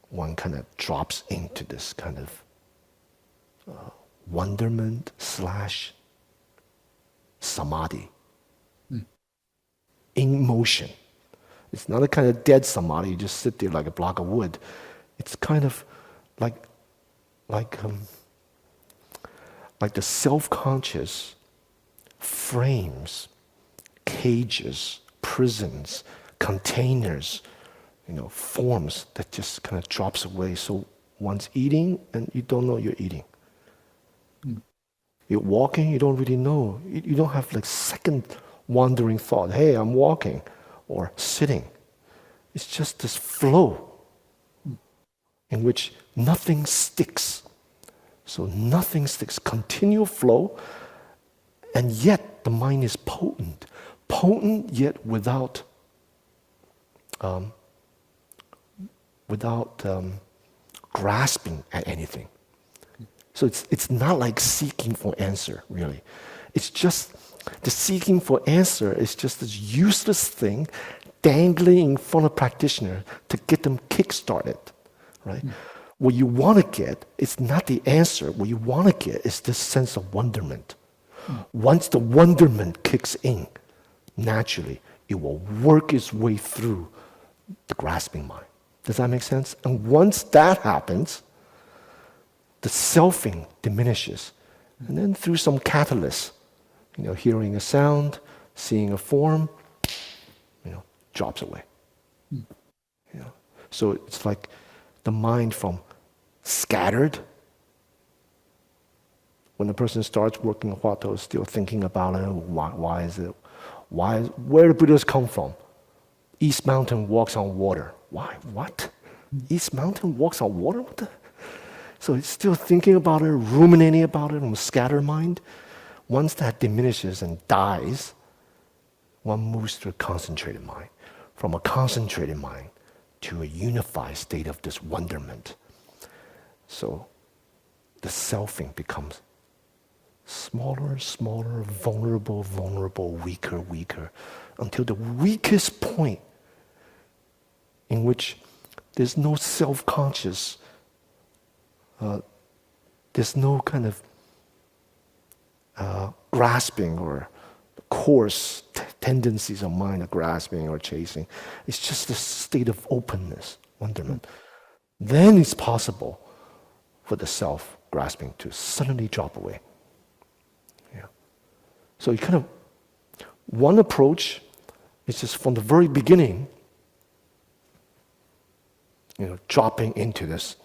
one kind of drops into this kind of wonderment / samadhi in motion. It's not a kind of dead samadhi, you just sit there like a block of wood. It's kind of like the self-conscious frames, cages, prisons, containers, forms that just kind of drops away. So one's eating and you don't know you're eating. You're walking, you don't really know. You don't have like second wandering thought, hey, I'm walking, or sitting. It's just this flow in which nothing sticks. So nothing sticks, continual flow, and yet the mind is potent. Potent yet without grasping at anything. So it's not like seeking for answer, really. It's just, the seeking for answer is just this useless thing dangling in front of practitioner to get them kick-started, right? What you want to get is not the answer. What you want to get is this sense of wonderment. Once the wonderment kicks in, naturally, it will work its way through the grasping mind. Does that make sense? And once that happens, the selfing diminishes. And then through some catalyst, hearing a sound, seeing a form, drops away. So it's like the mind from scattered. When the person starts working Huatou, still thinking about it, why is it? Where do Buddhas come from? East Mountain walks on water. Why? What? East Mountain walks on water? What the? So it's still thinking about it, ruminating about it from a scattered mind. Once that diminishes and dies, one moves to a concentrated mind. From a concentrated mind to a unified state of this wonderment. So the selfing becomes smaller, smaller, vulnerable, vulnerable, weaker, weaker, until the weakest point in which there's no self-conscious, there's no kind of grasping or coarse tendencies of mind of grasping or chasing. It's just a state of openness, wonderment. Then it's possible for the self-grasping to suddenly drop away. So you kind of, one approach is just from the very beginning, dropping into this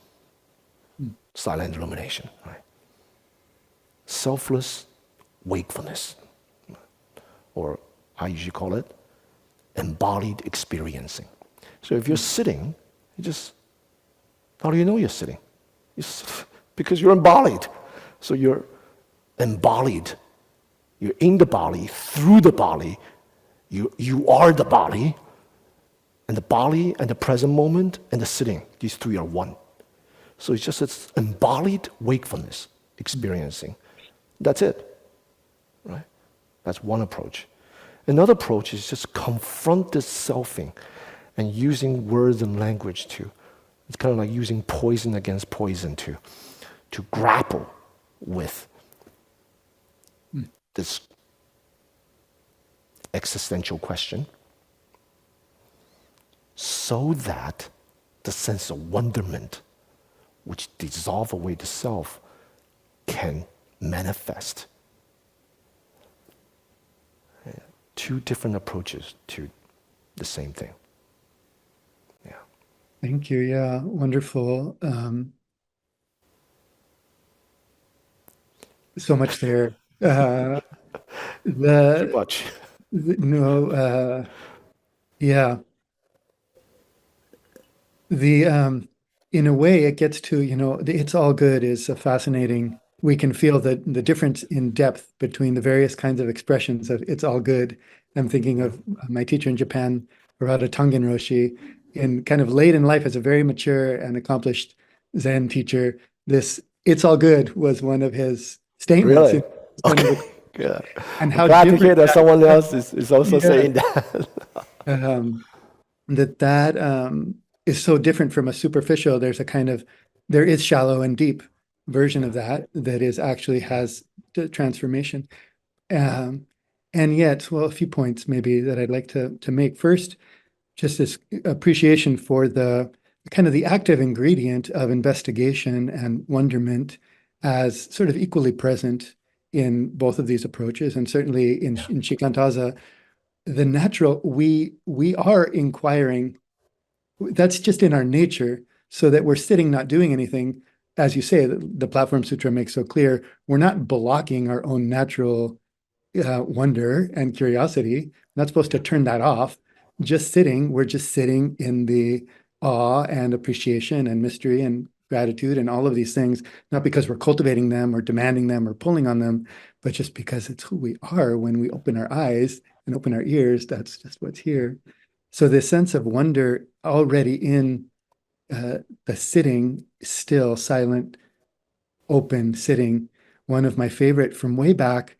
Mm. silent illumination, right? Selfless wakefulness, or I usually call it embodied experiencing. So if you're sitting, how do you know you're sitting? Because you're embodied. So you're embodied. You're in the body, through the body. You are the body. And the body and the present moment and the sitting, these three are one. So it's just this embodied wakefulness experiencing. That's it, right? That's one approach. Another approach is just confront this selfing and using words and language it's kind of like using poison against poison to grapple with this existential question, so that the sense of wonderment, which dissolves away the self, can manifest. Two different approaches to the same thing. Yeah. Thank you. Yeah, wonderful. So much there. Too The, much. no, yeah. In a way, it gets to, it's all good is a fascinating. We can feel the difference in depth between the various kinds of expressions of it's all good. I'm thinking of my teacher in Japan, Harada Tangen Roshi, in kind of late in life as a very mature and accomplished Zen teacher. This "it's all good" was one of his statements. Really? It's kind of Okay. Yeah. and I'm how glad to hear different that that someone else is also yeah, saying that. um, that is so different from a superficial. There is shallow and deep version of that is actually has the transformation. Um, and yet, well, a few points maybe that I'd like to make. First, just this appreciation for the kind of the active ingredient of investigation and wonderment as sort of equally present in both of these approaches, and certainly in Shikantaza, the natural we are inquiring. That's just in our nature, so that we're sitting not doing anything. As you say, the Platform Sutra makes so clear, we're not blocking our own natural wonder and curiosity. We're not supposed to turn that off. We're just sitting in the awe and appreciation and mystery and gratitude and all of these things, not because we're cultivating them or demanding them or pulling on them, but just because it's who we are when we open our eyes and open our ears. That's just what's here. So this sense of wonder already in the sitting, still, silent, open sitting, one of my favorite from way back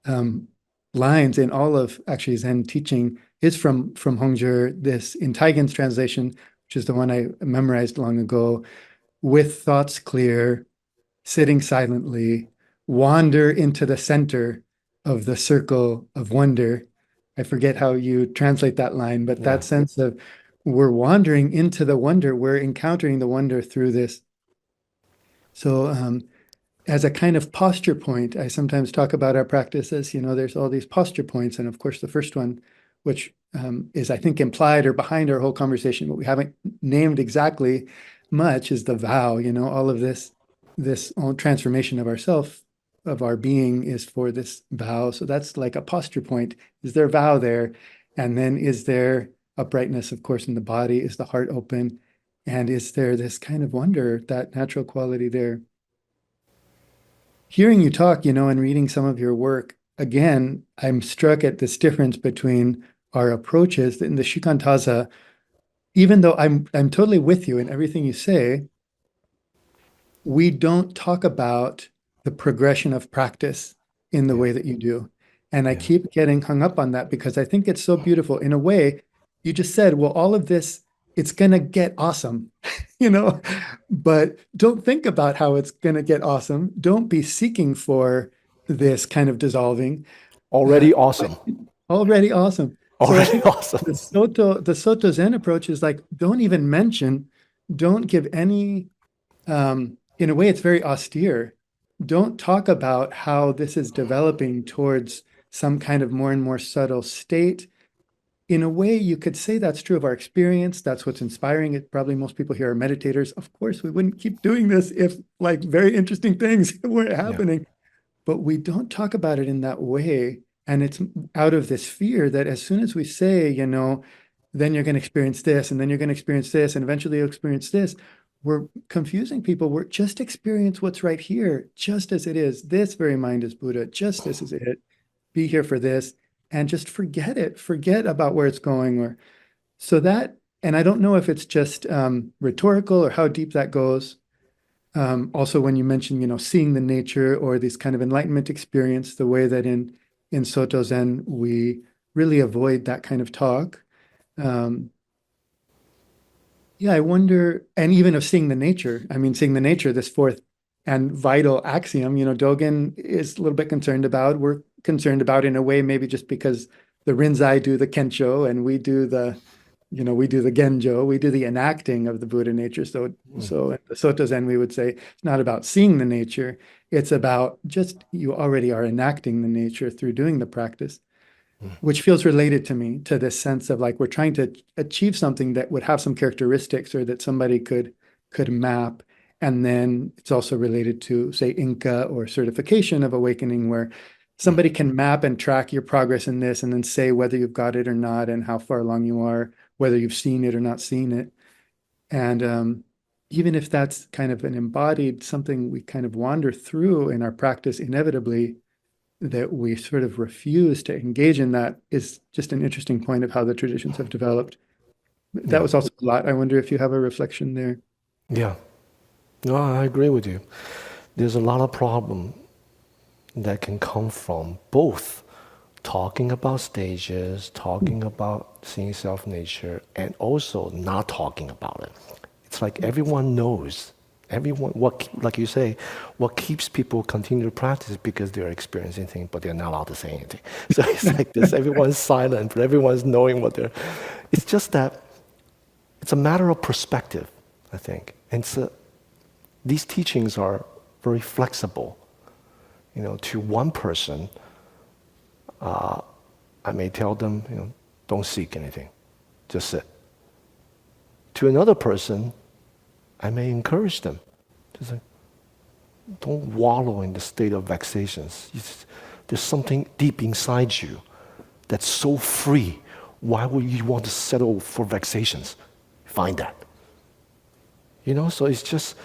um, lines in all of actually Zen teaching is from Hongzhi, this in Taigen's translation, which is the one I memorized long ago, with thoughts clear, sitting silently, wander into the center of the circle of wonder. I forget how you translate that line, but Yeah. that sense of we're wandering into the wonder, we're encountering the wonder through this. So as a kind of posture point, I sometimes talk about our practice as, there's all these posture points. And of course, the first one, which is, I think, implied or behind our whole conversation, but we haven't named exactly much, is the vow. All of this own transformation of ourself, of our being, is for this vow. So that's like a posture point. Is there vow there? And then is there uprightness, of course, in the body? Is the heart open? And is there this kind of wonder, that natural quality there? Hearing you talk, and reading some of your work, again, I'm struck at this difference between our approaches in the Shikantaza. Even though I'm totally with you in everything you say, we don't talk about the progression of practice in the Yeah. way that you do. And I Yeah. keep getting hung up on that because I think it's so beautiful. In a way, you just said, well, all of this, it's going to get awesome, but don't think about how it's going to get awesome. Don't be seeking for this kind of dissolving. Already awesome. Already awesome. So I Already think awesome. the Soto Zen approach is like, don't even mention, don't give any in a way, it's very austere. Don't talk about how this is developing towards some kind of more and more subtle state. in a way, you could say that's true of our experience. That's what's inspiring it. Probably most people here are meditators. Of course, we wouldn't keep doing this if like very interesting things weren't happening. But we don't talk about it in that way. And it's out of this fear that as soon as we say, you know, then you're going to experience this, and then you're going to experience this, and eventually you'll experience this, we're confusing people. We're just experience what's right here, just as it is. This very mind is Buddha, just this is it. Be here for this, and just forget it. Forget about where it's going. Or so that, and I don't know if it's just rhetorical or how deep that goes. Also, when you mention, you know, seeing the nature or this kind of enlightenment experience, the way that in Soto Zen we really avoid that kind of talk. Yeah, I wonder, and even of seeing the nature. I mean, seeing the nature, this fourth and vital axiom, you know, Dogen is a little bit concerned about. We're concerned about in a way, maybe just because the Rinzai do the Kensho and we do the, you know, we do the Genjo, we do the enacting of the Buddha nature. So in the Soto Zen, we would say it's not about seeing the nature. It's about just you already are enacting the nature through doing the practice, which feels related to me, to this sense of like we're trying to achieve something that would have some characteristics or that somebody could map. And then it's also related to, say, Inca or certification of awakening, where somebody can map and track your progress in this and then say whether you've got it or not and how far along you are, whether you've seen it or not seen it. And even if that's kind of an embodied something we kind of wander through in our practice inevitably, that we sort of refuse to engage in, that is just an interesting point of how the traditions have developed. That was also a lot. I wonder if you have a reflection there. Yeah. No, I agree with you. There's a lot of problem that can come from both talking about stages, talking about seeing self-nature, and also not talking about it. It's like everyone knows. Everyone, like you say, what keeps people continue to practice because they're experiencing things, but they're not allowed to say anything. So it's like this, everyone's silent, but everyone's knowing what they're... It's just that it's a matter of perspective, I think. And these teachings are very flexible. You know, to one person, I may tell them, you know, don't seek anything, just sit. To another person, I may encourage them to say, don't wallow in the state of vexations. There's something deep inside you that's so free. Why would you want to settle for vexations? Find that. You know, so it's just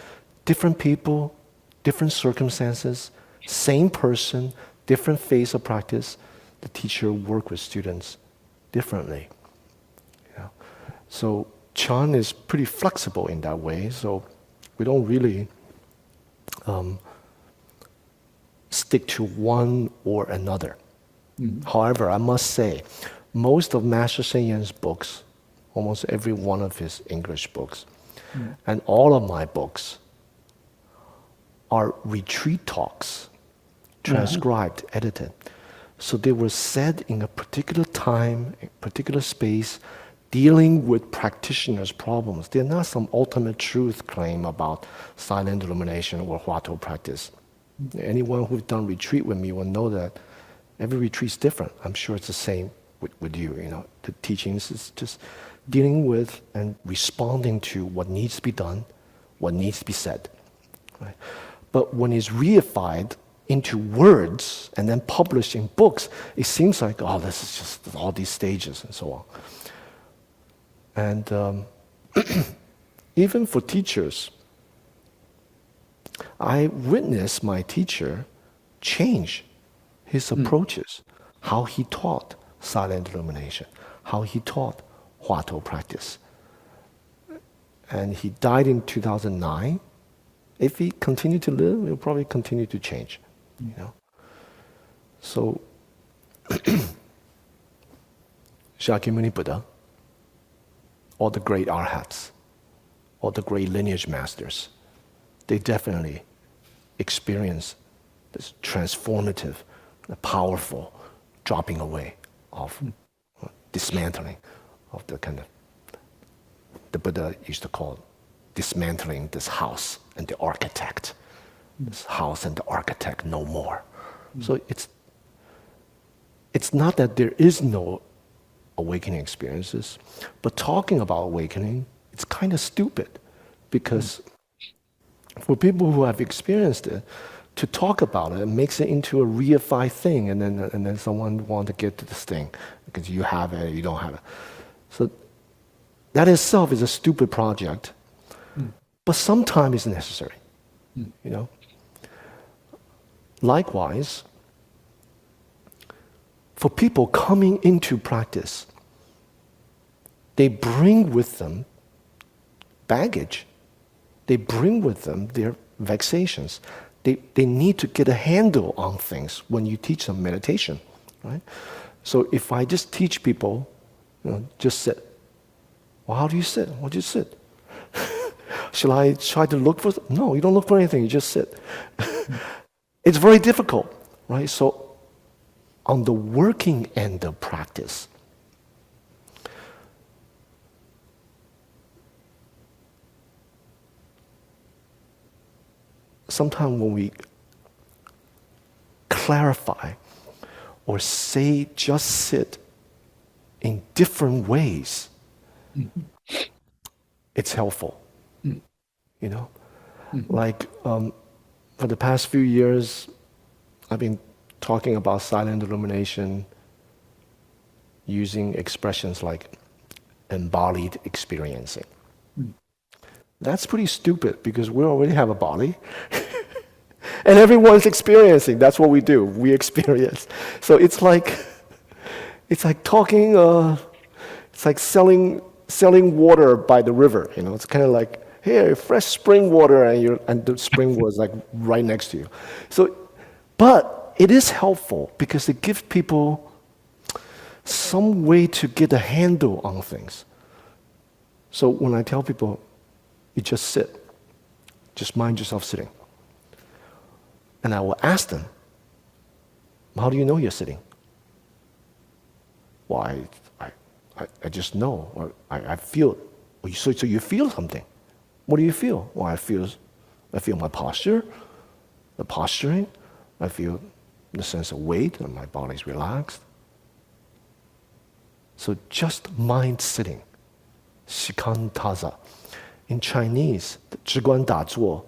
different people, different circumstances, same person, different phase of practice. The teacher work with students differently. You know? So Chan is pretty flexible in that way, so we don't really stick to one or another. However, I must say, most of Master Sheng Yen's books, almost every one of his English books, and all of my books are retreat talks, transcribed, edited. So they were said in a particular time, a particular space, dealing with practitioners' problems. They're not some ultimate truth claim about silent illumination or Huatou practice. Anyone who's done retreat with me will know that every retreat is different. I'm sure it's the same with you. You know, the teachings is just dealing with and responding to what needs to be done, what needs to be said. Right? But when it's reified into words and then published in books, it seems like, oh, this is just all these stages and so on. And even for teachers, I witnessed my teacher change his approaches, how he taught silent illumination, how he taught Huatou practice. And he died in 2009. If he continued to live, he'll probably continue to change. You know? So, Shakyamuni Buddha, all the great arhats, all the great lineage masters, they definitely experience this transformative, powerful dropping away of dismantling of the kind of, the Buddha used to call dismantling this house and the architect. This house and the architect no more. So it's not that there is no awakening experiences. But talking about awakening, it's kind of stupid because for people who have experienced it, to talk about it, it makes it into a reified thing, and then someone wants to get to this thing because you have it, you don't have it. So that itself is a stupid project, but sometimes it's necessary. You know. Likewise, for people coming into practice, they bring with them baggage. They bring with them their vexations. They need to get a handle on things when you teach them meditation, right? So if I just teach people, just sit. Well, how do you sit? Well, just sit. Shall I try to look for? No, you don't look for anything. You just sit. It's very difficult, right? So on the working end of practice, sometimes when we clarify or say just sit in different ways, it's helpful. You know? Like for the past few years, I've been talking about silent illumination using expressions like embodied experiencing. That's pretty stupid because we already have a body. And everyone's experiencing. That's what we do. We experience. So it's like talking, it's like selling water by the river. You know, it's kind of like, here, fresh spring water, and the spring was like right next to you. So, but it is helpful because it gives people some way to get a handle on things. So when I tell people, you just sit, just mind yourself sitting. And I will ask them, how do you know you're sitting? Well, I just know, or I feel it. Well, so you feel something. What do you feel? Well, I feel my posture, the posturing. I feel the sense of weight, and my body's relaxed. So just mind sitting, Shikantaza. In Chinese, the 直观打坐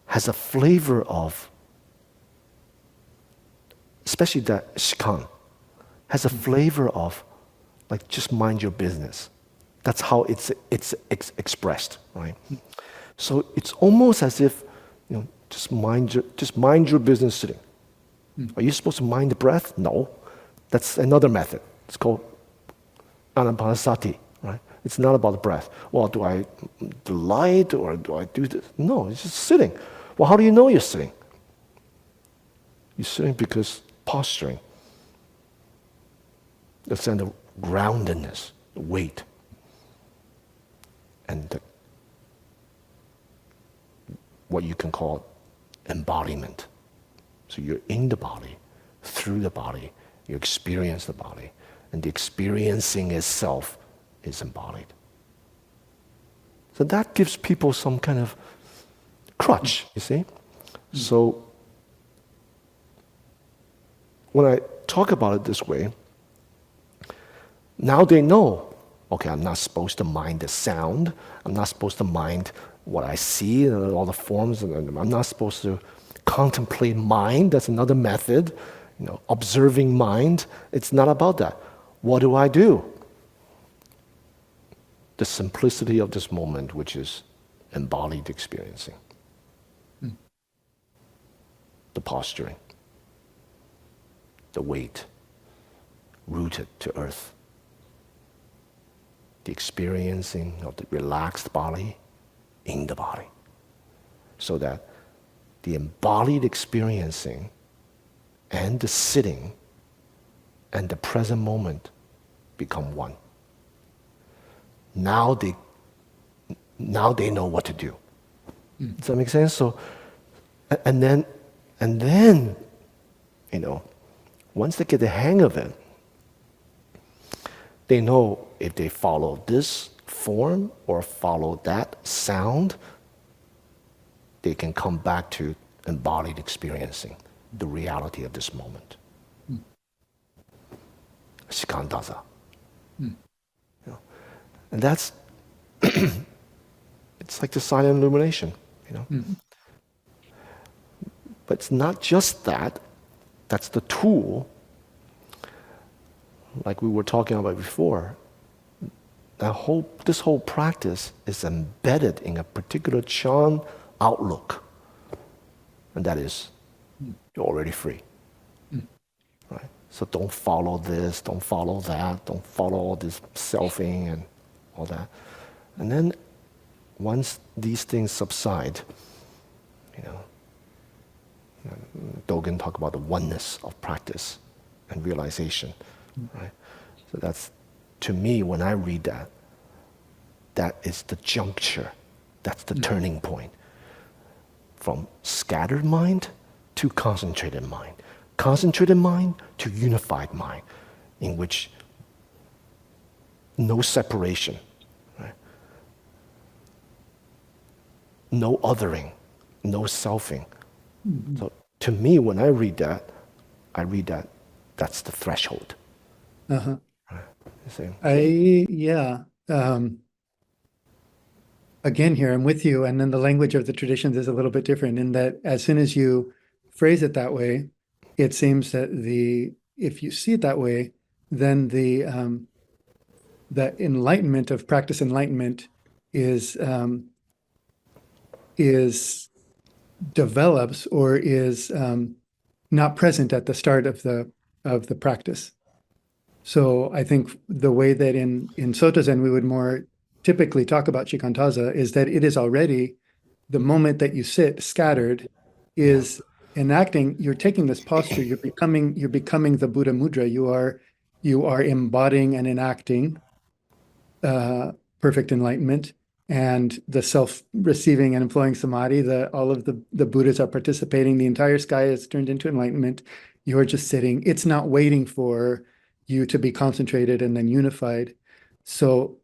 has a flavor of, especially that Shikan, has a flavor of like just mind your business. That's how it's expressed, right? So it's almost as if, just mind your business sitting. Are you supposed to mind the breath? No, that's another method. It's called anapanasati, right? It's not about the breath. Well, do I delight or do I do this? No, it's just sitting. Well, how do you know you're sitting? You're sitting because posturing, the sense of groundedness, the weight, and what you can call embodiment. So you're in the body, through the body, you experience the body, and the experiencing itself is embodied. So that gives people some kind of crutch, you see? So when I talk about it this way, now they know, okay, I'm not supposed to mind the sound, I'm not supposed to mind what I see and all the forms, and I'm not supposed to contemplate mind. That's another method, observing mind. It's not about that. What do I do? The simplicity of this moment, which is embodied experiencing. The posturing, the weight, rooted to earth. The experiencing of the relaxed body in the body. So that the embodied experiencing and the sitting and the present moment become one. Now they know what to do. Does that make sense? So, and then, once they get the hang of it, they know if they follow this form or follow that sound, they can come back to embodied experiencing the reality of this moment. Shikantaza. Mm. You know? And that's, it's like the silent illumination, you know. Mm. But it's not just that, that's the tool, like we were talking about before. This whole practice is embedded in a particular Chan outlook, and that is, you're already free. Mm. Right? So don't follow this, don't follow that, don't follow all this selfing and all that. And then once these things subside, you know, Dogen talk about the oneness of practice and realization, right? So that's, to me, when I read that, that is the juncture, that's the turning point. From scattered mind to concentrated mind to unified mind, in which no separation, right? No othering, no selfing. Mm-hmm. So to me, when I read that, that's the threshold. Uh-huh. Right? Yeah. Again, here I'm with you, and then the language of the traditions is a little bit different in that as soon as you phrase it that way, it seems that if you see it that way, then the enlightenment of practice enlightenment is develops or is not present at the start of the practice. So I think the way that in Soto Zen we would more typically talk about Shikantaza is that it is already the moment that you sit scattered is enacting, you're taking this posture, you're becoming the Buddha mudra, you are embodying and enacting perfect enlightenment and the self-receiving and employing samadhi, all of the Buddhas are participating, the entire sky is turned into enlightenment, you're just sitting, it's not waiting for you to be concentrated and then unified. So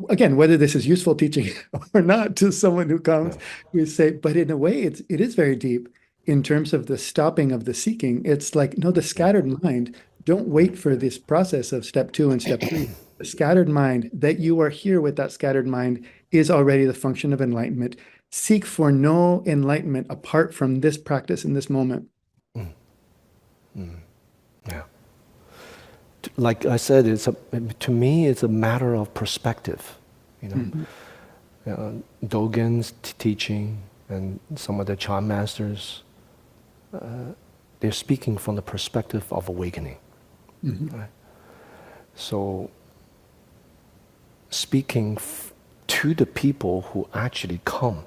again, whether this is useful teaching or not to someone who comes, we say, but in a way, it is very deep in terms of the stopping of the seeking. It's like, no, the scattered mind, don't wait for this process of step 2 and step 3. The scattered mind, that you are here with that scattered mind, is already the function of enlightenment. Seek for no enlightenment apart from this practice in this moment. Yeah. Like I said, to me, it's a matter of perspective. You know, Dogen's teaching and some of the Chan masters, they're speaking from the perspective of awakening. Right? So, speaking to the people who actually come,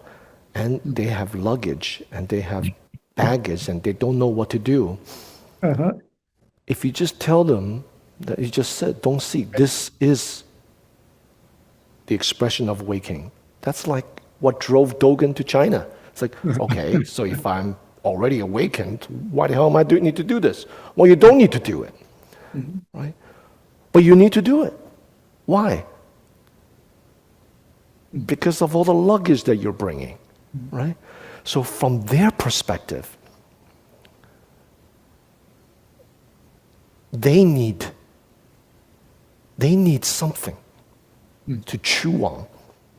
and they have luggage and they have baggage and they don't know what to do. If you just tell them that you just said, don't seek, this is the expression of awakening. That's like what drove Dogen to China. It's like, okay, so if I'm already awakened, why the hell am I need to do this? Well, you don't need to do it, right? But you need to do it. Why? Because of all the luggage that you're bringing, right? So from their perspective, they need something to chew on,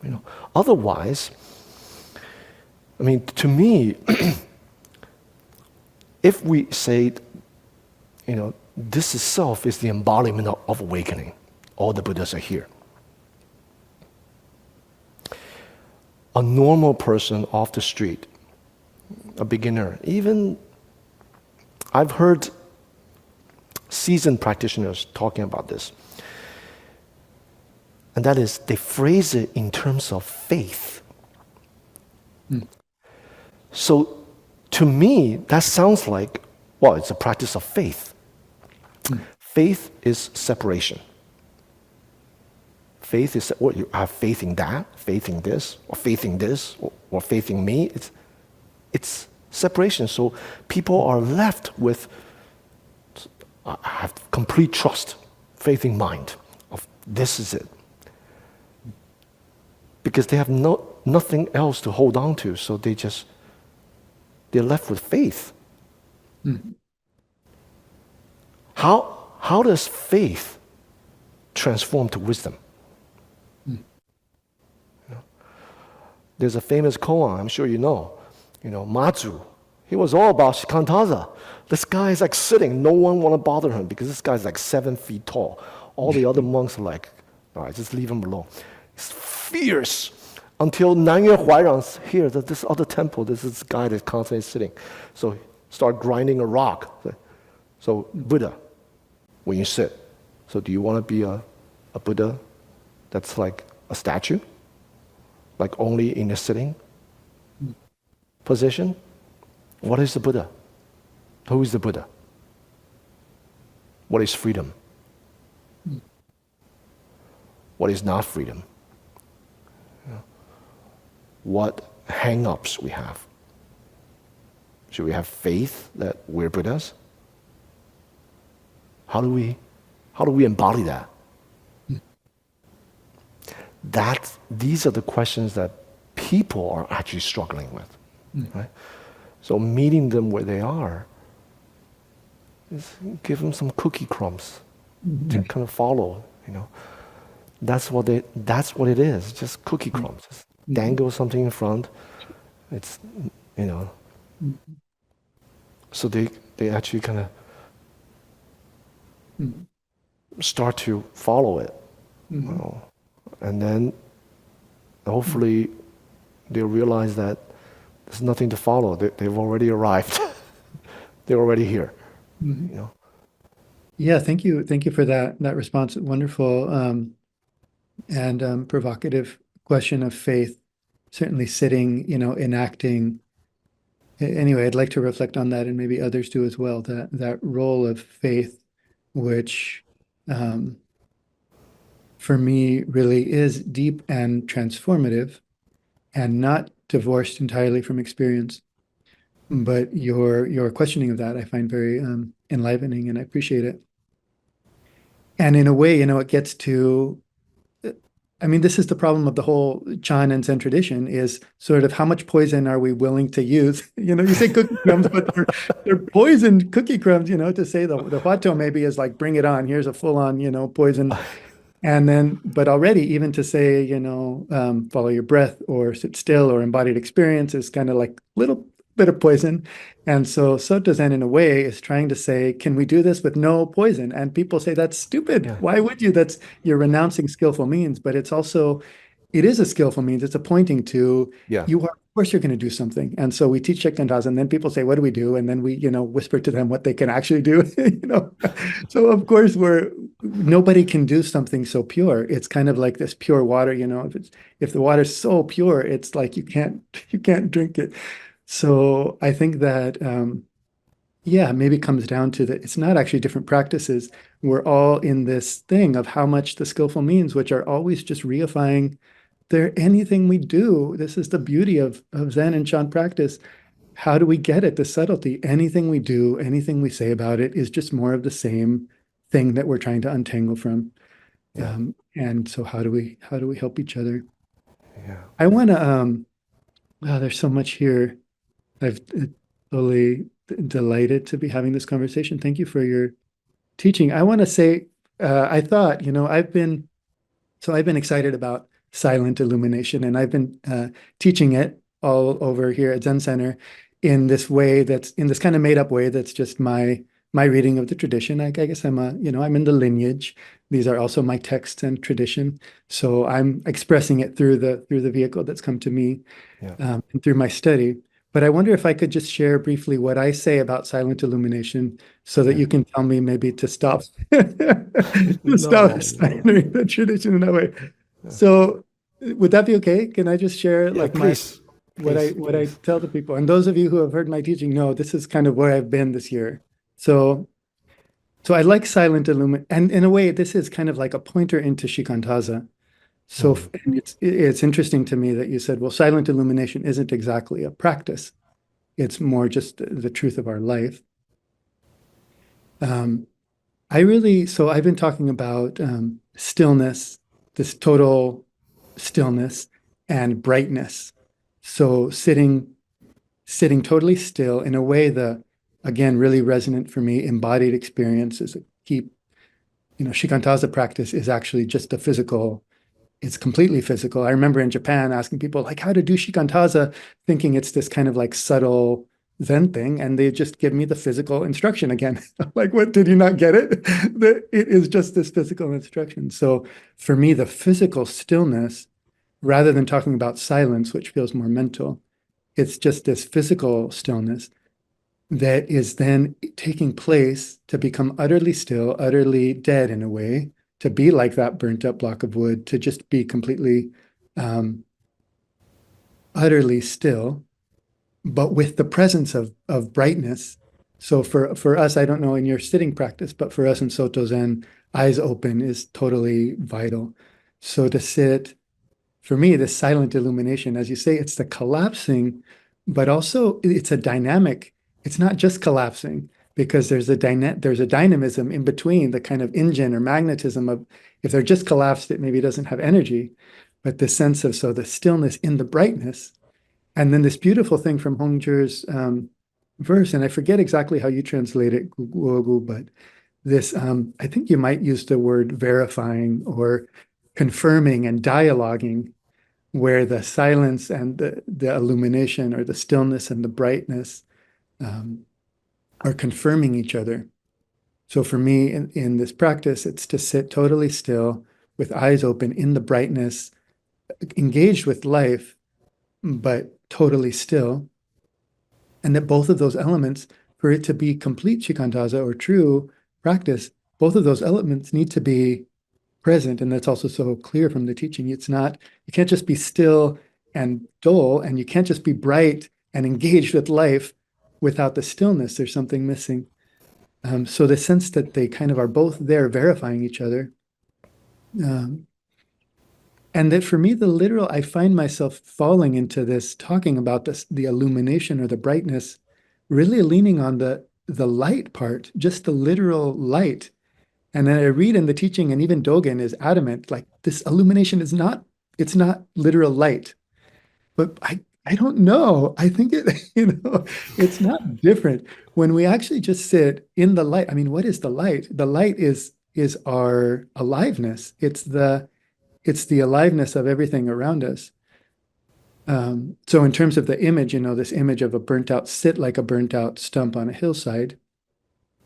you know. Otherwise, I mean, to me, if we say, you know, this itself is the embodiment of awakening, all the Buddhas are here. A normal person off the street, a beginner, even I've heard seasoned practitioners talking about this. And that is, they phrase it in terms of faith. So, to me, that sounds like, well, it's a practice of faith. Faith is separation. Faith is, well, you have faith in that, faith in this, or faith in this, or faith in me. It's separation. So people are left with, I have complete trust, faith in mind, of this is it. Because they have nothing else to hold on to, so they're left with faith. How does faith transform to wisdom. Mm. There's a famous koan, I'm sure you know, Matsu. He was all about Shikantaza. This guy is like sitting, no one want to bother him because this guy's like 7 feet tall. All the other monks are like, all right, just leave him alone. He's fierce until Nanyue Huairang's here, this other temple, there's this guy that's constantly sitting. So start grinding a rock. So Buddha, when you sit, so do you want to be a Buddha that's like a statue? Like only in a sitting position? What is the Buddha? Who is the Buddha? What is freedom? What is not freedom? What hang-ups we have? Should we have faith that we're Buddhas? How do we embody that? These are the questions that people are actually struggling with, right? So meeting them where they are is give them some cookie crumbs to kind of follow, That's what it is, just cookie crumbs. Just dangle something in front. It's, so they actually kind of start to follow it. And then hopefully they'll realize that there's nothing to follow. They've already arrived. They're already here. Yeah, thank you for that response. Wonderful and provocative question of faith. Certainly sitting, enacting. Anyway, I'd like to reflect on that, and maybe others do as well. That role of faith, which for me really is deep and transformative, and not divorced entirely from experience. But your questioning of that I find very enlivening, and I appreciate it. And in a way, it gets to, this is the problem of the whole Chan and Zen tradition, is sort of how much poison are we willing to use? You say cookie crumbs, but they're poisoned cookie crumbs, to say the Huato maybe is like, bring it on, here's a full-on, poison. And then, but already even to say, follow your breath or sit still or embodied experience is kind of like little bit of poison. And so Soto Zen, in a way, is trying to say, can we do this with no poison? And people say, that's stupid. Yeah. Why would you? You're renouncing skillful means, but it is a skillful means. It's a pointing to, of course you're going to do something. And so we teach Shikantaza, and then people say, what do we do? And then we, whisper to them what they can actually do, So of course nobody can do something so pure. It's kind of like this pure water, if the water's so pure, it's like you can't drink it. So I think that, maybe it comes down to that it's not actually different practices. We're all in this thing of how much the skillful means, which are always just reifying anything we do. This is the beauty of Zen and Chan practice. How do we get it? The subtlety. Anything we do, anything we say about it is just more of the same thing that we're trying to untangle from. Yeah. And so how do we help each other? Yeah. I want to, there's so much here. I've totally delighted to be having this conversation. Thank you for your teaching. I want to say, I thought, I've been excited about Silent Illumination, and I've been teaching it all over here at Zen Center in this way in this kind of made up way that's just my reading of the tradition. I guess I'm I'm in the lineage. These are also my texts and tradition. So I'm expressing it through the vehicle that's come to me and through my study. But I wonder if I could just share briefly what I say about Silent Illumination so that you can tell me maybe to stop, stop slandering the tradition in that way. Yeah. So would that be okay? Can I just share what I tell the people? And those of you who have heard my teaching know this is kind of where I've been this year. So I like Silent Illumination, and in a way, this is kind of like a pointer into Shikantaza. So it's interesting to me that you said, well, Silent Illumination isn't exactly a practice. It's more just the truth of our life. I've been talking about stillness, this total stillness and brightness. So sitting totally still in a way again, really resonant for me, embodied experience is a key Shikantaza practice is actually just a physical, it's completely physical. I remember in Japan asking people like how to do Shikantaza, thinking it's this kind of like subtle Zen thing, and they just give me the physical instruction again. Like, what, did you not get it? That it is just this physical instruction. So for me, the physical stillness, rather than talking about silence, which feels more mental, it's just this physical stillness that is then taking place to become utterly still, utterly dead in a way, to be like that burnt up block of wood, to just be completely utterly still, but with the presence of brightness. So for us, I don't know in your sitting practice, but for us in Soto Zen, eyes open is totally vital. So to sit, for me, the silent illumination, as you say, it's the collapsing, but also it's a dynamic. It's not just collapsing because there's a dynamism in between the kind of engine or magnetism of if they're just collapsed, it maybe doesn't have energy, but the sense of so the stillness in the brightness, and then this beautiful thing from Hongzhi's verse, and I forget exactly how you translate it, Guo Gu, but this I think you might use the word verifying or confirming and dialoguing, where the silence and the illumination or the stillness and the brightness are confirming each other. So for me, in this practice, it's to sit totally still with eyes open in the brightness, engaged with life, but totally still. And that both of those elements, for it to be complete shikantaza or true practice, both of those elements need to be present. And that's also so clear from the teaching. It's not, you can't just be still and dull, and you can't just be bright and engaged with life without the stillness. There's something missing. So the sense that they kind of are both there verifying each other. And that for me, the literal, I find myself falling into this, talking about this, the illumination or the brightness, really leaning on the light part, just the literal light. And then I read in the teaching, and even Dogen is adamant, like this illumination is not, it's not literal light. But I don't know. I think it, it's not different. When we actually just sit in the light, I mean, what is the light? The light is our aliveness. It's the aliveness of everything around us. So in terms of the image, this image of a burnt out, sit like a burnt out stump on a hillside,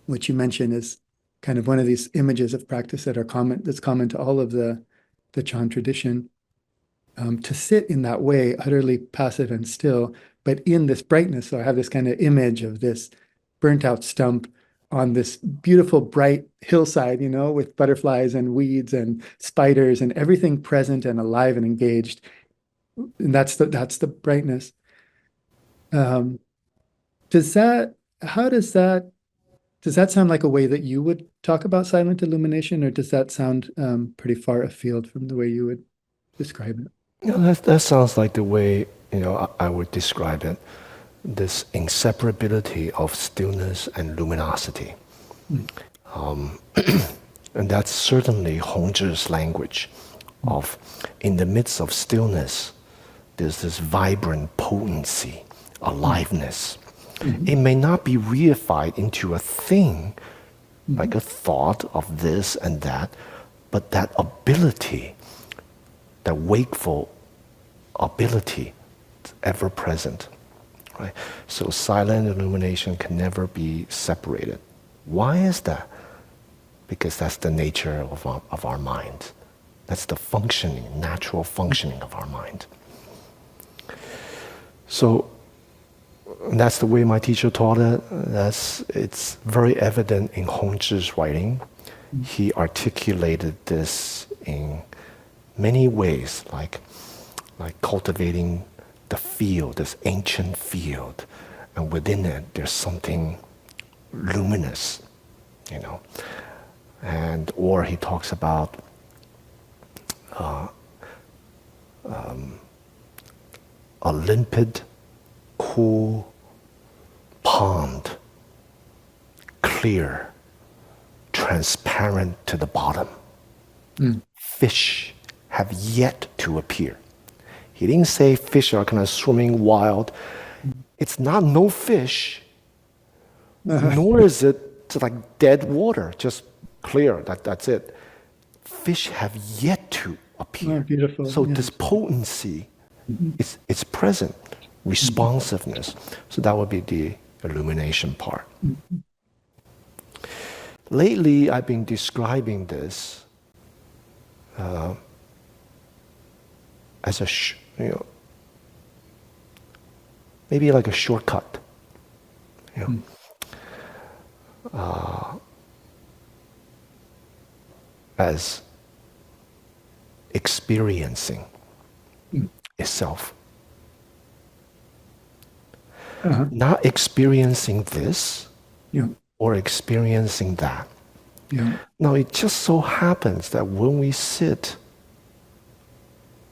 which you mentioned is kind of one of these images of practice that are that's common to all of the Chan tradition. To sit in that way, utterly passive and still, but in this brightness. So I have this kind of image of this burnt out stump on this beautiful, bright hillside, with butterflies and weeds and spiders and everything present and alive and engaged. And that's the brightness. How does that sound like a way that you would talk about silent illumination, or does that sound pretty far afield from the way you would describe it? That sounds like the way I would describe it. This inseparability of stillness and luminosity. And that's certainly Hongzhi's language of, in the midst of stillness, there's this vibrant potency, aliveness. It may not be reified into a thing, like a thought of this and that, but that ability, that wakeful ability, ever present. Right? So silent illumination can never be separated. Why is that? Because that's the nature of our mind. That's the functioning, natural functioning of our mind. So that's the way my teacher taught it. It's very evident in Hongzhi's writing. He articulated this in many ways, like cultivating the field, this ancient field, and within it there's something luminous, or he talks about a limpid, cool pond, clear, transparent to the bottom. Fish have yet to appear. He didn't say fish are kind of swimming wild. It's not no fish, nor is it like dead water, just clear that that's it. Fish have yet to appear. Oh, beautiful. So Yes. this potency is present, responsiveness. So that would be the illumination part. Lately, I've been describing this as a, maybe like a shortcut. As experiencing itself. Not experiencing this Yeah. or experiencing that. Yeah. Now, it just so happens that when we sit,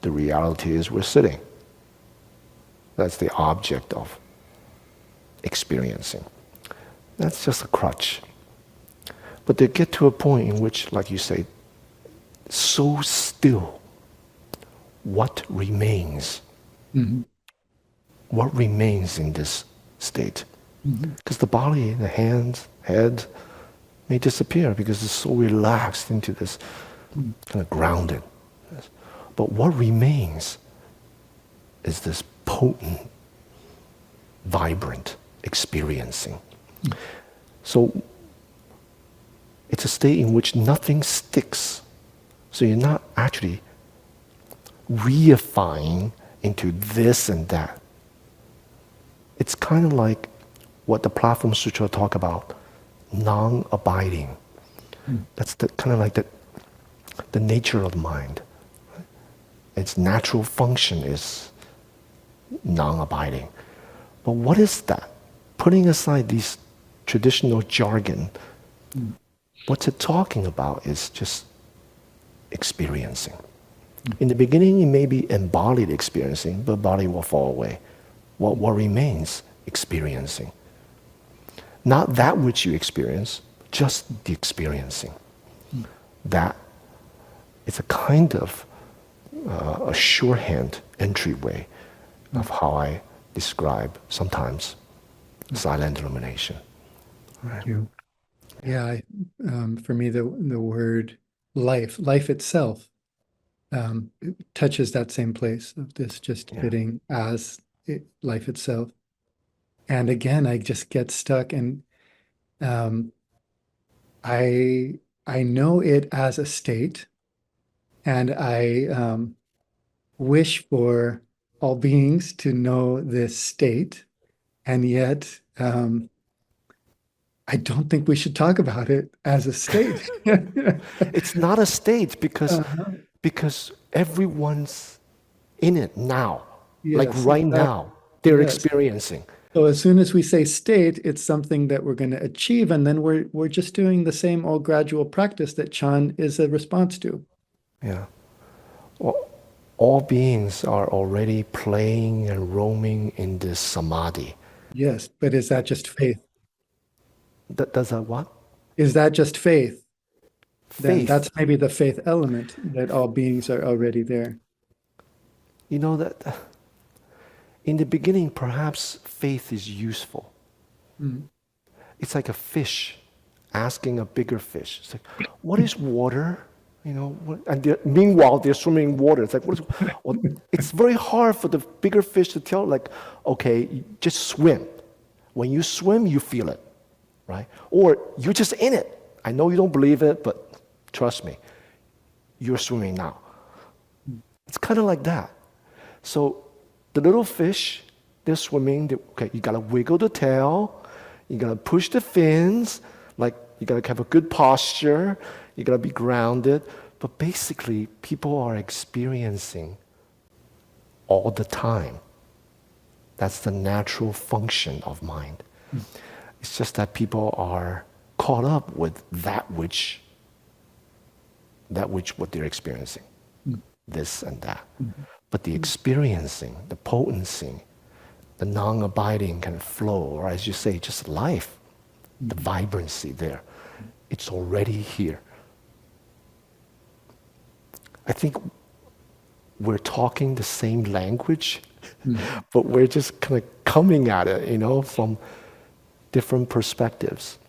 the reality is we're sitting. That's the object of experiencing. That's just a crutch. But they get to a point in which, like you say, so still, what remains? What remains in this state? Because the body, the hands, head may disappear because it's so relaxed into this kind of grounded. But what remains is this potent, vibrant experiencing. So it's a state in which nothing sticks. So you're not actually reifying into this and that. It's kind of like what the Platform Sutra talk about, non-abiding. That's kind of like the nature of the mind. Its natural function is non-abiding. But what is that? Putting aside these traditional jargon, what's it talking about is just experiencing. In the beginning, it may be embodied experiencing, but body will fall away. What remains? Experiencing. Not that which you experience, just the experiencing. That is a kind of a shorthand entryway of how I describe sometimes silent illumination. Thank you. Yeah, for me, the word life itself it touches that same place of this just fitting as life itself. And again, I just get stuck, and I know it as a state, and I wish for all beings to know this state, and yet I don't think we should talk about it as a state. It's not a state because everyone's in it now. Like Yes, right exactly. now, they're Yes. experiencing. So as soon as we say state, it's something that we're going to achieve, and then we're just doing the same old gradual practice that Chan is a response to. Yeah. All beings are already playing and roaming in this samadhi. Yes, but is that just faith? Does that what? Is that just faith? Then Faith. that's maybe the faith element, that all beings are already there. You know that in the beginning, perhaps faith is useful. It's like a fish asking a bigger fish. It's like, what is water? You know, and meanwhile they're swimming in water. It's like, what is? Well, it's very hard for the bigger fish to tell, like, okay, you just swim. When you swim, you feel it, right? Or you're just in it. I know you don't believe it, but trust me, you're swimming now. It's kind of like that. So the little fish, they're swimming. Okay, you gotta wiggle the tail. You gotta push the fins. Like, you gotta have a good posture. You gotta be grounded. But basically, people are experiencing all the time. That's the natural function of mind. It's just that people are caught up with that which what they're experiencing, this and that. But the experiencing, the potency, the non-abiding kind of flow, or as you say, just life, the vibrancy there, it's already here. I think we're talking the same language, but we're just kind of coming at it, you know, from different perspectives.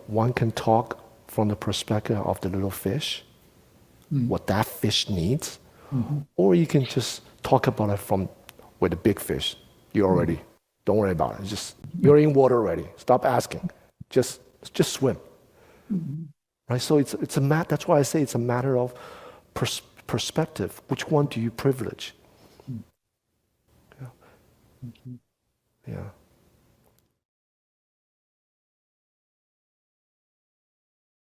one can talk from the perspective of the little fish, what that fish needs, or you can just talk about it from with the big fish. You already don't worry about it. Just you're in water already. Stop asking. Just swim. Right. So it's a that's why I say it's a matter of perspective. Which one do you privilege? Yeah. Yeah.